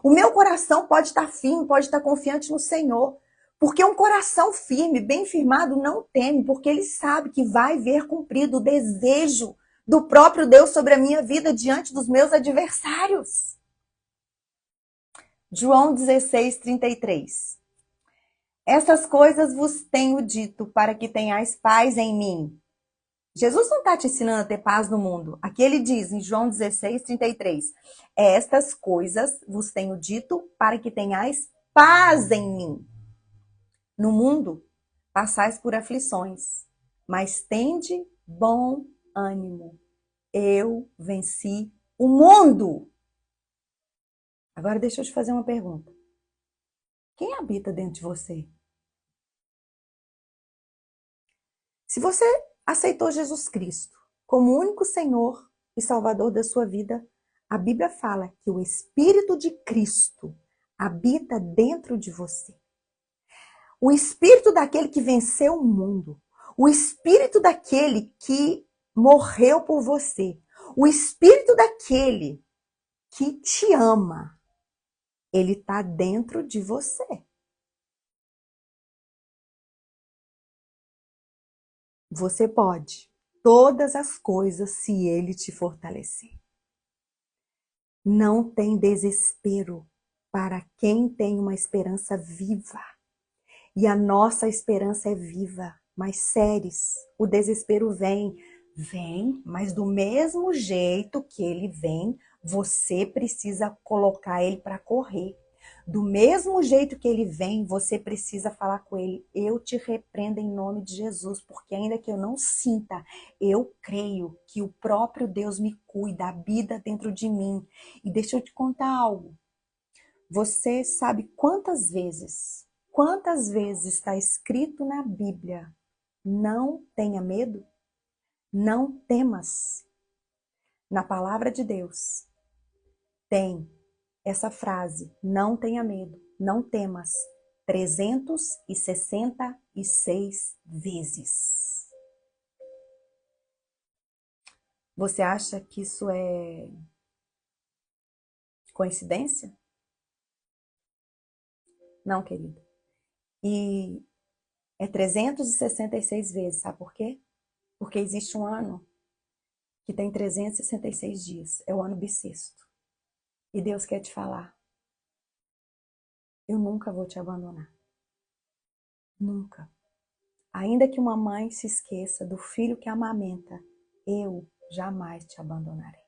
O meu coração pode estar firme, pode estar confiante no Senhor. Porque um coração firme, bem firmado, não teme, porque ele sabe que vai ver cumprido o desejo do próprio Deus sobre a minha vida diante dos meus adversários. João 16, 33. Essas coisas vos tenho dito para que tenhais paz em mim. Jesus não está te ensinando a ter paz no mundo. Aqui ele diz em João 16, 33. Estas coisas vos tenho dito para que tenhais paz em mim. No mundo, passais por aflições, mas tende bom ânimo. Eu venci o mundo. Agora deixa eu te fazer uma pergunta. Quem habita dentro de você? Se você aceitou Jesus Cristo como único Senhor e Salvador da sua vida, a Bíblia fala que o Espírito de Cristo habita dentro de você. O Espírito daquele que venceu o mundo, o Espírito daquele que morreu por você, o Espírito daquele que te ama, ele está dentro de você. Você pode todas as coisas se ele te fortalecer. Não tem desespero para quem tem uma esperança viva. E a nossa esperança é viva, mas séries, o desespero vem, mas do mesmo jeito que ele vem, você precisa colocar ele para correr. Do mesmo jeito que ele vem, você precisa falar com ele: eu te repreendo em nome de Jesus, porque ainda que eu não sinta, eu creio que o próprio Deus me cuida, habita dentro de mim. E deixa eu te contar algo. Você sabe quantas vezes está escrito na Bíblia: não tenha medo, não temas? Na palavra de Deus tem essa frase: não tenha medo, não temas, 366 vezes. Você acha que isso é coincidência? Não, querido. E é 366 vezes, sabe por quê? Porque existe um ano que tem 366 dias, é o ano bissexto. E Deus quer te falar: eu nunca vou te abandonar. Nunca. Ainda que uma mãe se esqueça do filho que amamenta, eu jamais te abandonarei.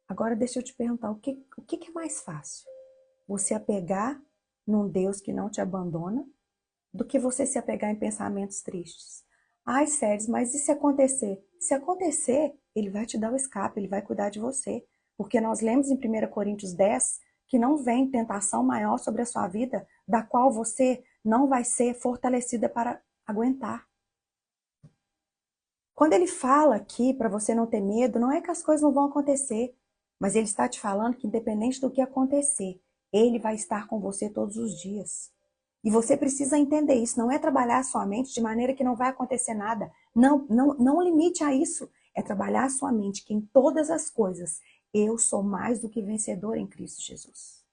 Agora deixa eu te perguntar, o que é mais fácil? Você apegar num Deus que não te abandona, do que você se apegar em pensamentos tristes? Ai, Séries, mas e se acontecer? Se acontecer, ele vai te dar o escape, ele vai cuidar de você. Porque nós lemos em 1 Coríntios 10 que não vem tentação maior sobre a sua vida, da qual você não vai ser fortalecida para aguentar. Quando ele fala aqui para você não ter medo, não é que as coisas não vão acontecer, mas ele está te falando que independente do que acontecer, ele vai estar com você todos os dias. E você precisa entender isso, não é trabalhar a sua mente de maneira que não vai acontecer nada. Não limite a isso. É trabalhar a sua mente que em todas as coisas eu sou mais do que vencedor em Cristo Jesus.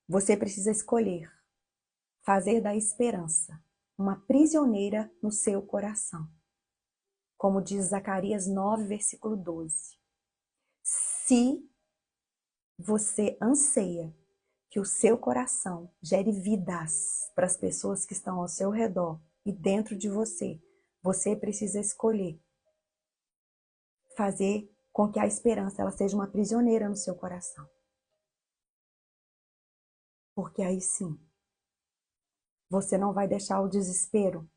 Você precisa escolher fazer da esperança uma prisioneira no seu coração. Como diz Zacarias 9, versículo 12. Se você anseia que o seu coração gere vidas para as pessoas que estão ao seu redor e dentro de você, Você precisa escolher fazer com que a esperança ela seja uma prisioneira no seu coração. Porque aí sim, você não vai deixar o desespero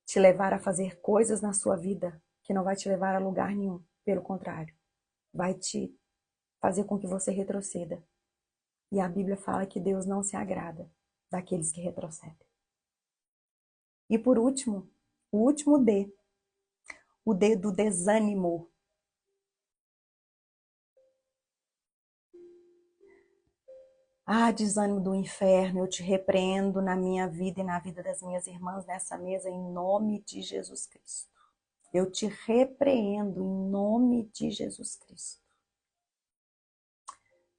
te levar a fazer coisas na sua vida que não vai te levar a lugar nenhum. Pelo contrário, vai te fazer com que você retroceda. E a Bíblia fala que Deus não se agrada daqueles que retrocedem. E por último, o último D. O D do desânimo. Ah, desânimo do inferno, eu te repreendo na minha vida e na vida das minhas irmãs nessa mesa em nome de Jesus Cristo. Eu te repreendo em nome de Jesus Cristo.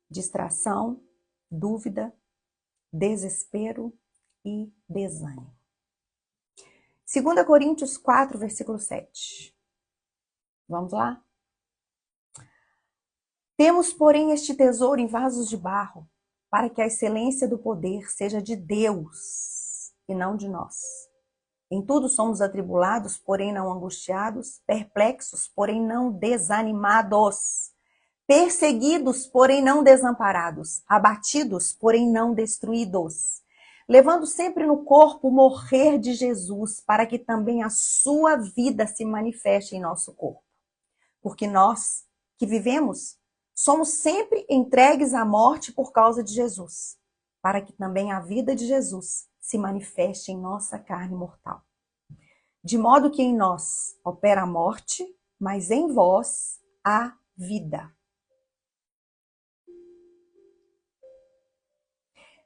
Distração, dúvida, desespero e desânimo. 2 Coríntios 4, versículo 7. Vamos lá? Temos, porém, este tesouro em vasos de barro, para que a excelência do poder seja de Deus e não de nós. Em tudo somos atribulados, porém não angustiados, perplexos, porém não desanimados, perseguidos, porém não desamparados, abatidos, porém não destruídos, levando sempre no corpo o morrer de Jesus, para que também a sua vida se manifeste em nosso corpo. Porque nós, que vivemos, somos sempre entregues à morte por causa de Jesus, para que também a vida de Jesus se manifeste em nossa carne mortal. De modo que em nós opera a morte, mas em vós a vida.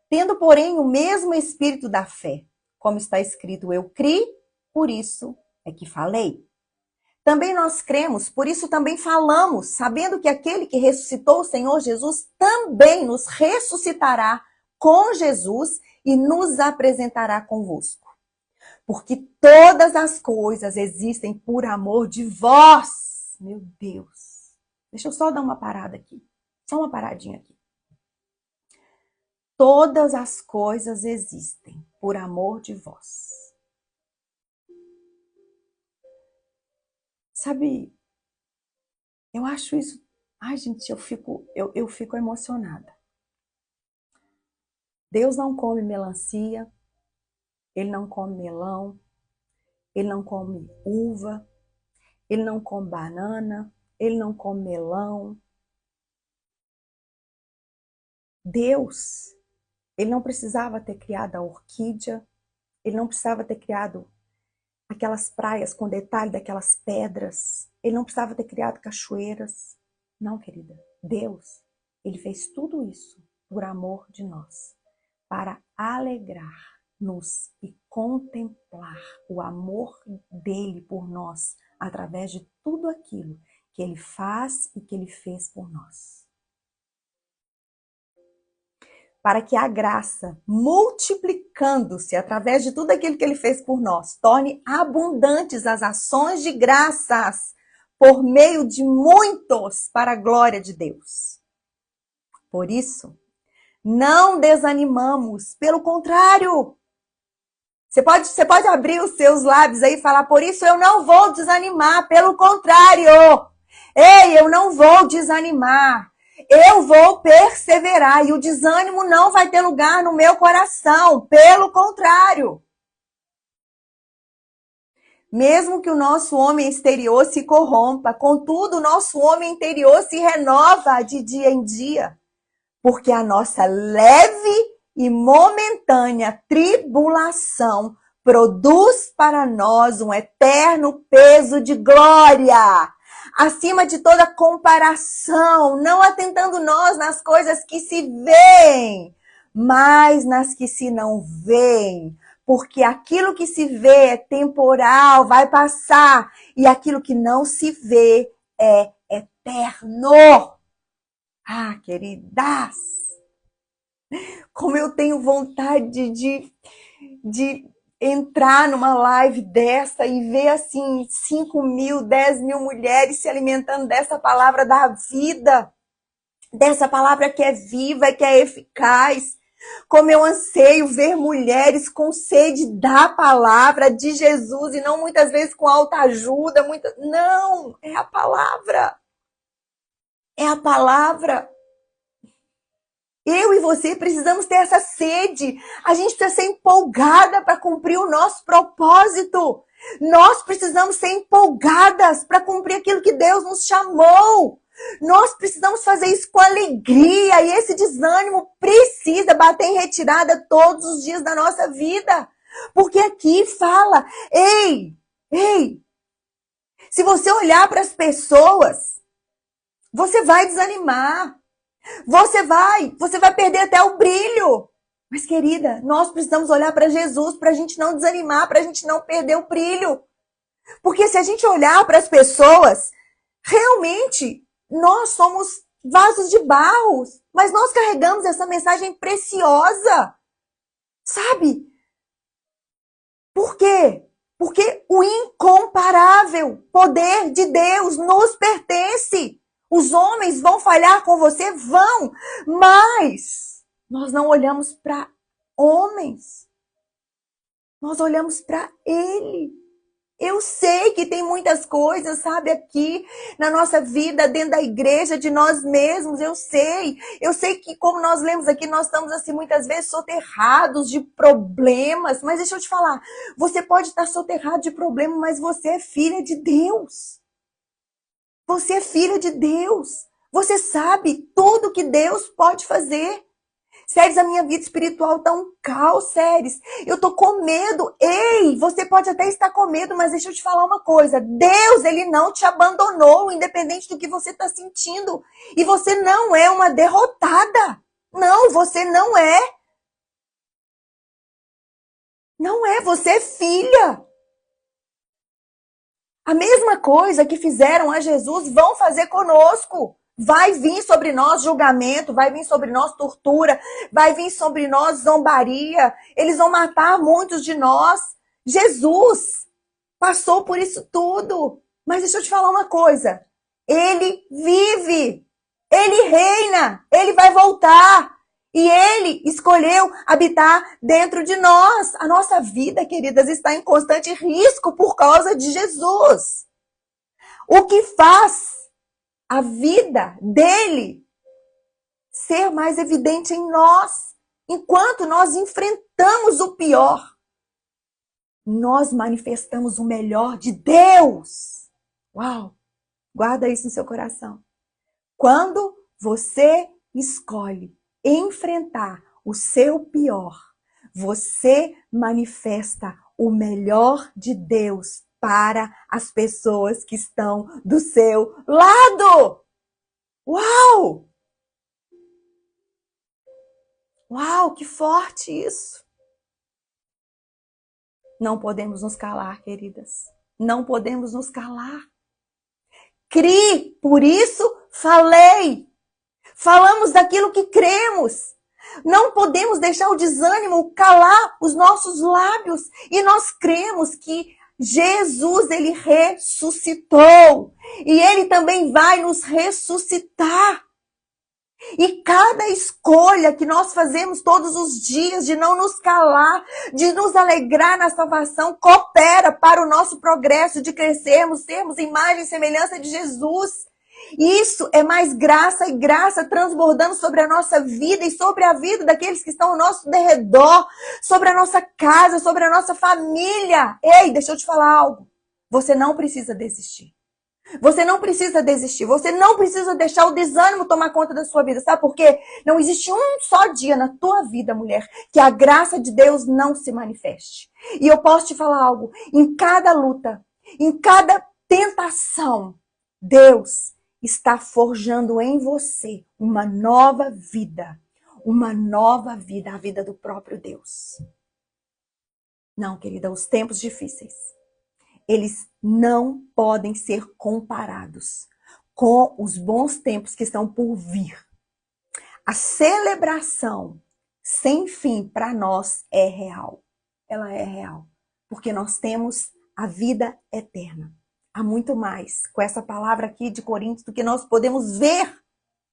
Tendo, porém, o mesmo espírito da fé, como está escrito, eu criei, por isso é que falei. Também nós cremos, por isso também falamos, sabendo que aquele que ressuscitou o Senhor Jesus também nos ressuscitará com Jesus e nos apresentará convosco. Porque todas as coisas existem por amor de vós. Meu Deus. Deixa eu só dar uma parada aqui. Só uma paradinha aqui. Todas as coisas existem por amor de vós. Sabe, eu acho isso... Ai, gente, eu fico emocionada. Deus não come melancia, Ele não come melão, Ele não come uva, Ele não come banana, Ele não come melão. Deus, Ele não precisava ter criado a orquídea, Ele não precisava ter criado aquelas praias com detalhe daquelas pedras, Ele não precisava ter criado cachoeiras. Não, querida. Deus, Ele fez tudo isso por amor de nós, para alegrar-nos e contemplar o amor dele por nós, através de tudo aquilo que ele faz e que ele fez por nós. Para que a graça, multiplicando-se através de tudo aquilo que ele fez por nós, torne abundantes as ações de graças por meio de muitos para a glória de Deus. Por isso, não desanimamos, pelo contrário. Você pode abrir os seus lábios aí e falar, por isso eu não vou desanimar, pelo contrário. Ei, eu não vou desanimar. Eu vou perseverar e o desânimo não vai ter lugar no meu coração, pelo contrário. Mesmo que o nosso homem exterior se corrompa, contudo o nosso homem interior se renova de dia em dia. Porque a nossa leve e momentânea tribulação produz para nós um eterno peso de glória, acima de toda comparação, não atentando nós nas coisas que se veem, mas nas que se não veem. Porque aquilo que se vê é temporal, vai passar, e aquilo que não se vê é eterno. Ah, queridas, como eu tenho vontade de entrar numa live dessa e ver assim 5.000, 10.000 mulheres se alimentando dessa palavra da vida, dessa palavra que é viva, que é eficaz, Como eu anseio ver mulheres com sede da palavra de Jesus e não muitas vezes com autoajuda. Não, é a palavra. É a palavra. Eu e você precisamos ter essa sede. A gente precisa ser empolgada para cumprir o nosso propósito. Nós precisamos ser empolgadas para cumprir aquilo que Deus nos chamou. Nós precisamos fazer isso com alegria e esse desânimo precisa bater em retirada todos os dias da nossa vida. Porque aqui fala, ei, se você olhar para as pessoas, você vai desanimar. Você vai perder até o brilho. Mas, querida, nós precisamos olhar para Jesus para a gente não desanimar, para a gente não perder o brilho. Porque se a gente olhar para as pessoas, realmente nós somos vasos de barro, mas nós carregamos essa mensagem preciosa. Sabe? Por quê? Porque o incomparável poder de Deus nos pertence. Os homens vão falhar com você? Vão, mas nós não olhamos para homens. Nós olhamos para Ele. Eu sei que tem muitas coisas, sabe, aqui na nossa vida, dentro da igreja, de nós mesmos, eu sei. Eu sei que, como nós lemos aqui, nós estamos, assim, muitas vezes soterrados de problemas. Mas deixa eu te falar, você pode estar soterrado de problemas, mas você é filha de Deus. Você é filha de Deus. Você sabe tudo que Deus pode fazer. Séries, a minha vida espiritual tá um caos, séries. Eu tô com medo. Ei, você pode até estar com medo, mas deixa eu te falar uma coisa. Deus, Ele não te abandonou, independente do que você tá sentindo. E você não é uma derrotada. Não, você não é. Não é, você é filha. A mesma coisa que fizeram a Jesus vão fazer conosco. Vai vir sobre nós julgamento, vai vir sobre nós tortura, vai vir sobre nós zombaria. Eles vão matar muitos de nós. Jesus passou por isso tudo. Mas deixa eu te falar uma coisa. Ele vive. Ele reina. Ele vai voltar. E Ele escolheu habitar dentro de nós. A nossa vida, queridas, está em constante risco por causa de Jesus. O que faz a vida dele ser mais evidente em nós, enquanto nós enfrentamos o pior, nós manifestamos o melhor de Deus. Uau! Guarda isso no seu coração. Quando você escolhe enfrentar o seu pior, você manifesta o melhor de Deus para as pessoas que estão do seu lado. Uau! Uau, que forte isso! Não podemos nos calar, queridas. Não podemos nos calar. Crie, por isso falei. Falamos daquilo que cremos. Não podemos deixar o desânimo calar os nossos lábios. E nós cremos que Jesus, Ele ressuscitou. E Ele também vai nos ressuscitar. E cada escolha que nós fazemos todos os dias de não nos calar, de nos alegrar na salvação, coopera para o nosso progresso, de crescermos, termos imagem e semelhança de Jesus. Isso é mais graça e graça transbordando sobre a nossa vida e sobre a vida daqueles que estão ao nosso derredor, sobre a nossa casa, sobre a nossa família. Ei, deixa eu te falar algo. Você não precisa desistir. Você não precisa desistir. Você não precisa deixar o desânimo tomar conta da sua vida. Sabe por quê? Não existe um só dia na tua vida, mulher, que a graça de Deus não se manifeste. E eu posso te falar algo. Em cada luta, em cada tentação, Deus está forjando em você uma nova vida. Uma nova vida, a vida do próprio Deus. Não, querida, os tempos difíceis, eles não podem ser comparados com os bons tempos que estão por vir. A celebração sem fim para nós é real. Ela é real, porque nós temos a vida eterna. Há muito mais, com essa palavra aqui de Coríntios, do que nós podemos ver.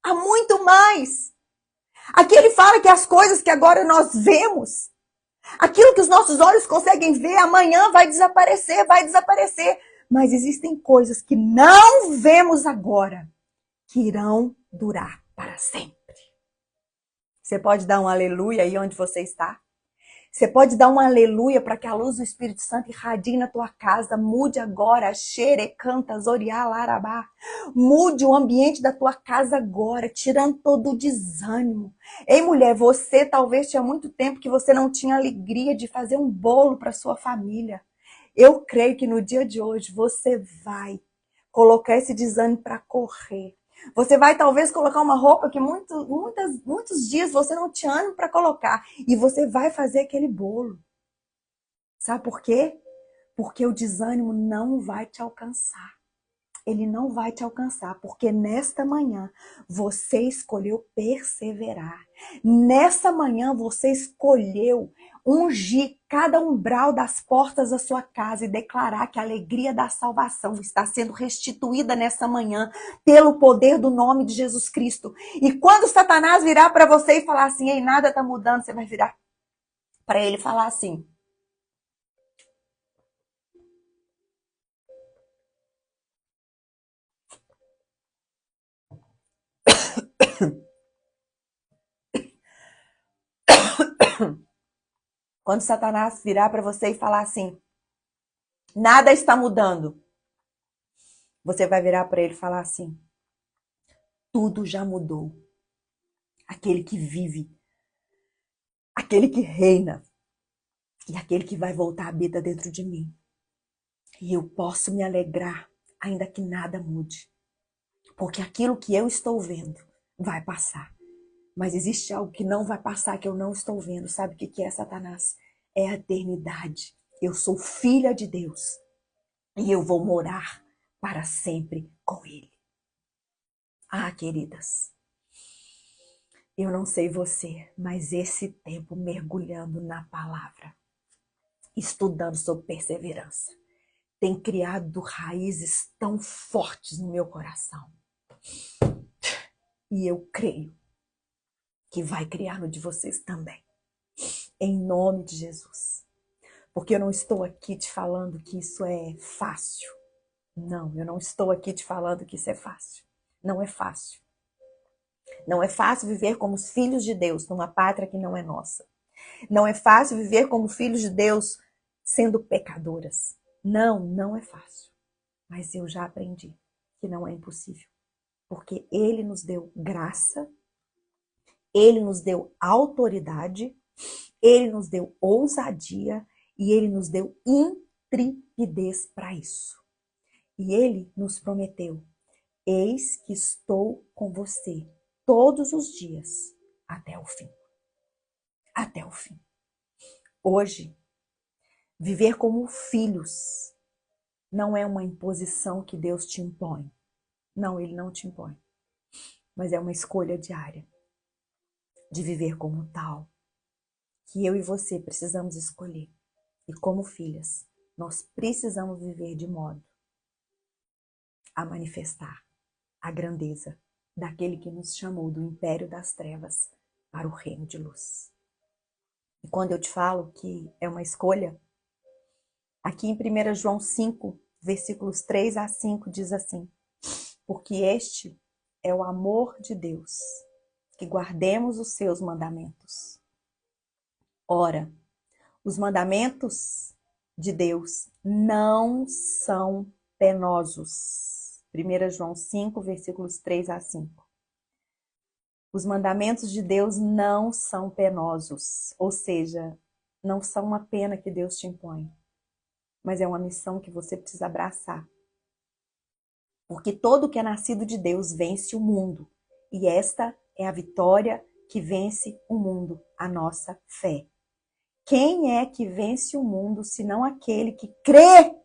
Há muito mais. Aqui ele fala que as coisas que agora nós vemos, aquilo que os nossos olhos conseguem ver, amanhã vai desaparecer, vai desaparecer. Mas existem coisas que não vemos agora, que irão durar para sempre. Você pode dar um aleluia aí onde você está? Você pode dar um aleluia para que a luz do Espírito Santo irradie na tua casa. Mude agora, xere, canta, zoriá, larabá. Mude o ambiente da tua casa agora, tirando todo o desânimo. Ei, mulher, você talvez tinha muito tempo que você não tinha alegria de fazer um bolo para sua família. Eu creio que no dia de hoje você vai colocar esse desânimo para correr. Você vai talvez colocar uma roupa que muitos dias você não tinha ânimo para colocar. E você vai fazer aquele bolo. Sabe por quê? Porque o desânimo não vai te alcançar. Ele não vai te alcançar, porque nesta manhã você escolheu perseverar. Nessa manhã você escolheu ungir cada umbral das portas da sua casa e declarar que a alegria da salvação está sendo restituída nessa manhã pelo poder do nome de Jesus Cristo. E quando Satanás virar para você e falar assim, ei, nada está mudando, você vai virar para ele e falar assim, quando Satanás virar para você e falar assim, nada está mudando, você vai virar para ele e falar assim, tudo já mudou. Aquele que vive, aquele que reina e aquele que vai voltar habita dentro de mim. E eu posso me alegrar, ainda que nada mude. Porque aquilo que eu estou vendo vai passar. Mas existe algo que não vai passar, que eu não estou vendo. Sabe o que é, Satanás? É a eternidade. Eu sou filha de Deus. E eu vou morar para sempre com Ele. Ah, queridas, eu não sei você, mas esse tempo mergulhando na palavra, estudando sobre perseverança, tem criado raízes tão fortes no meu coração. E eu creio que vai criar no de vocês também. Em nome de Jesus. Porque eu não estou aqui te falando que isso é fácil. Não, eu não estou aqui te falando que isso é fácil. Não é fácil. Não é fácil viver como os filhos de Deus numa pátria que não é nossa. Não é fácil viver como filhos de Deus sendo pecadoras. Não, não é fácil. Mas eu já aprendi que não é impossível. Porque Ele nos deu graça, Ele nos deu autoridade, Ele nos deu ousadia e Ele nos deu intrepidez para isso. E Ele nos prometeu, eis que estou com você todos os dias até o fim. Até o fim. Hoje, viver como filhos não é uma imposição que Deus te impõe. Não, Ele não te impõe. Mas é uma escolha diária de viver como tal, que eu e você precisamos escolher. E como filhas, nós precisamos viver de modo a manifestar a grandeza daquele que nos chamou do império das trevas para o reino de luz. E quando eu te falo que é uma escolha, aqui em 1 João 5, versículos 3 a 5, diz assim, porque este é o amor de Deus, que guardemos os seus mandamentos. Ora, os mandamentos de Deus não são penosos. 1 João 5, versículos 3 a 5. Os mandamentos de Deus não são penosos, ou seja, não são uma pena que Deus te impõe, mas é uma missão que você precisa abraçar. Porque todo que é nascido de Deus vence o mundo, e esta é a vitória que vence o mundo, a nossa fé. Quem é que vence o mundo, senão aquele que crê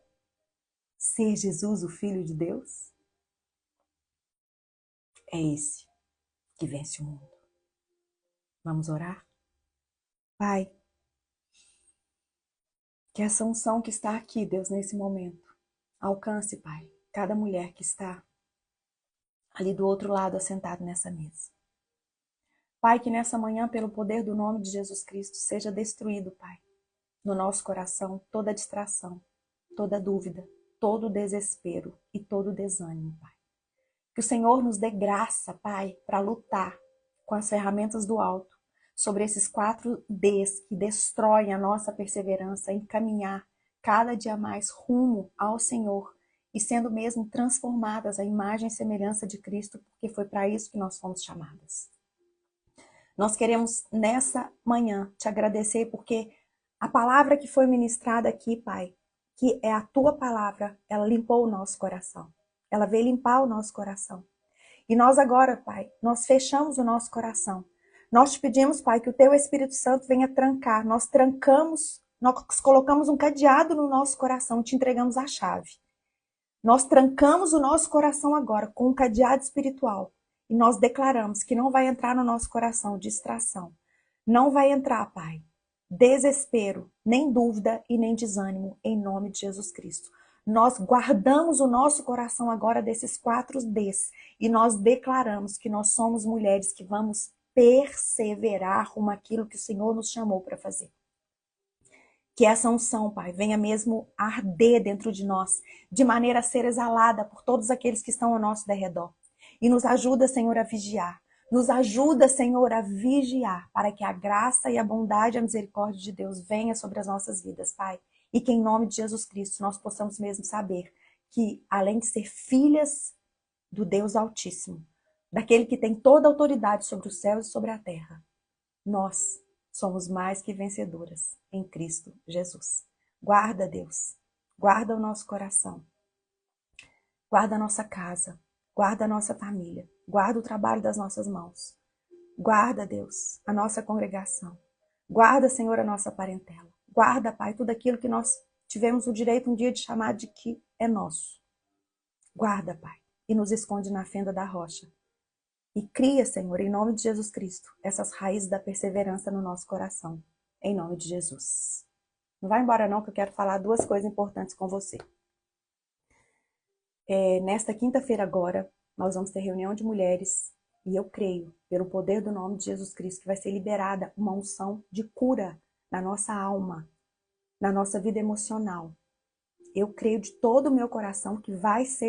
ser Jesus, o Filho de Deus? É esse que vence o mundo. Vamos orar? Pai, que essa unção que está aqui, Deus, nesse momento, alcance, Pai, cada mulher que está ali do outro lado, assentado nessa mesa. Pai, que nessa manhã, pelo poder do nome de Jesus Cristo, seja destruído, Pai, no nosso coração, toda distração, toda dúvida, todo desespero e todo desânimo, Pai. Que o Senhor nos dê graça, Pai, para lutar com as ferramentas do alto sobre esses 4Ds que destroem a nossa perseverança em caminhar cada dia mais rumo ao Senhor e sendo mesmo transformadas à imagem e semelhança de Cristo, porque foi para isso que nós fomos chamadas. Nós queremos nessa manhã te agradecer porque a palavra que foi ministrada aqui, Pai, que é a tua palavra, ela limpou o nosso coração. Ela veio limpar o nosso coração. E nós agora, Pai, nós fechamos o nosso coração. Nós te pedimos, Pai, que o teu Espírito Santo venha trancar. Nós trancamos, nós colocamos um cadeado no nosso coração, te entregamos a chave. Nós trancamos o nosso coração agora com um cadeado espiritual. E nós declaramos que não vai entrar no nosso coração distração. Não vai entrar, Pai, desespero, nem dúvida e nem desânimo, em nome de Jesus Cristo. Nós guardamos o nosso coração agora desses 4Ds e nós declaramos que nós somos mulheres que vamos perseverar rumo àquilo que o Senhor nos chamou para fazer. Que essa unção, Pai, venha mesmo arder dentro de nós, de maneira a ser exalada por todos aqueles que estão ao nosso derredor. E nos ajuda, Senhor, a vigiar. Nos ajuda, Senhor, a vigiar, para que a graça e a bondade e a misericórdia de Deus venha sobre as nossas vidas, Pai. E que em nome de Jesus Cristo nós possamos mesmo saber que, além de ser filhas do Deus Altíssimo, daquele que tem toda a autoridade sobre os céus e sobre a terra, nós somos mais que vencedoras em Cristo Jesus. Guarda, Deus, guarda o nosso coração, guarda a nossa casa, guarda a nossa família, guarda o trabalho das nossas mãos. Guarda, Deus, a nossa congregação. Guarda, Senhor, a nossa parentela. Guarda, Pai, tudo aquilo que nós tivemos o direito um dia de chamar de que é nosso. Guarda, Pai, e nos esconde na fenda da rocha. E cria, Senhor, em nome de Jesus Cristo, essas raízes da perseverança no nosso coração. Em nome de Jesus. Não vai embora não, que eu quero falar 2 coisas importantes com você. Nesta quinta-feira agora, nós vamos ter reunião de mulheres e eu creio, pelo poder do nome de Jesus Cristo, que vai ser liberada uma unção de cura na nossa alma, na nossa vida emocional. Eu creio de todo o meu coração que vai ser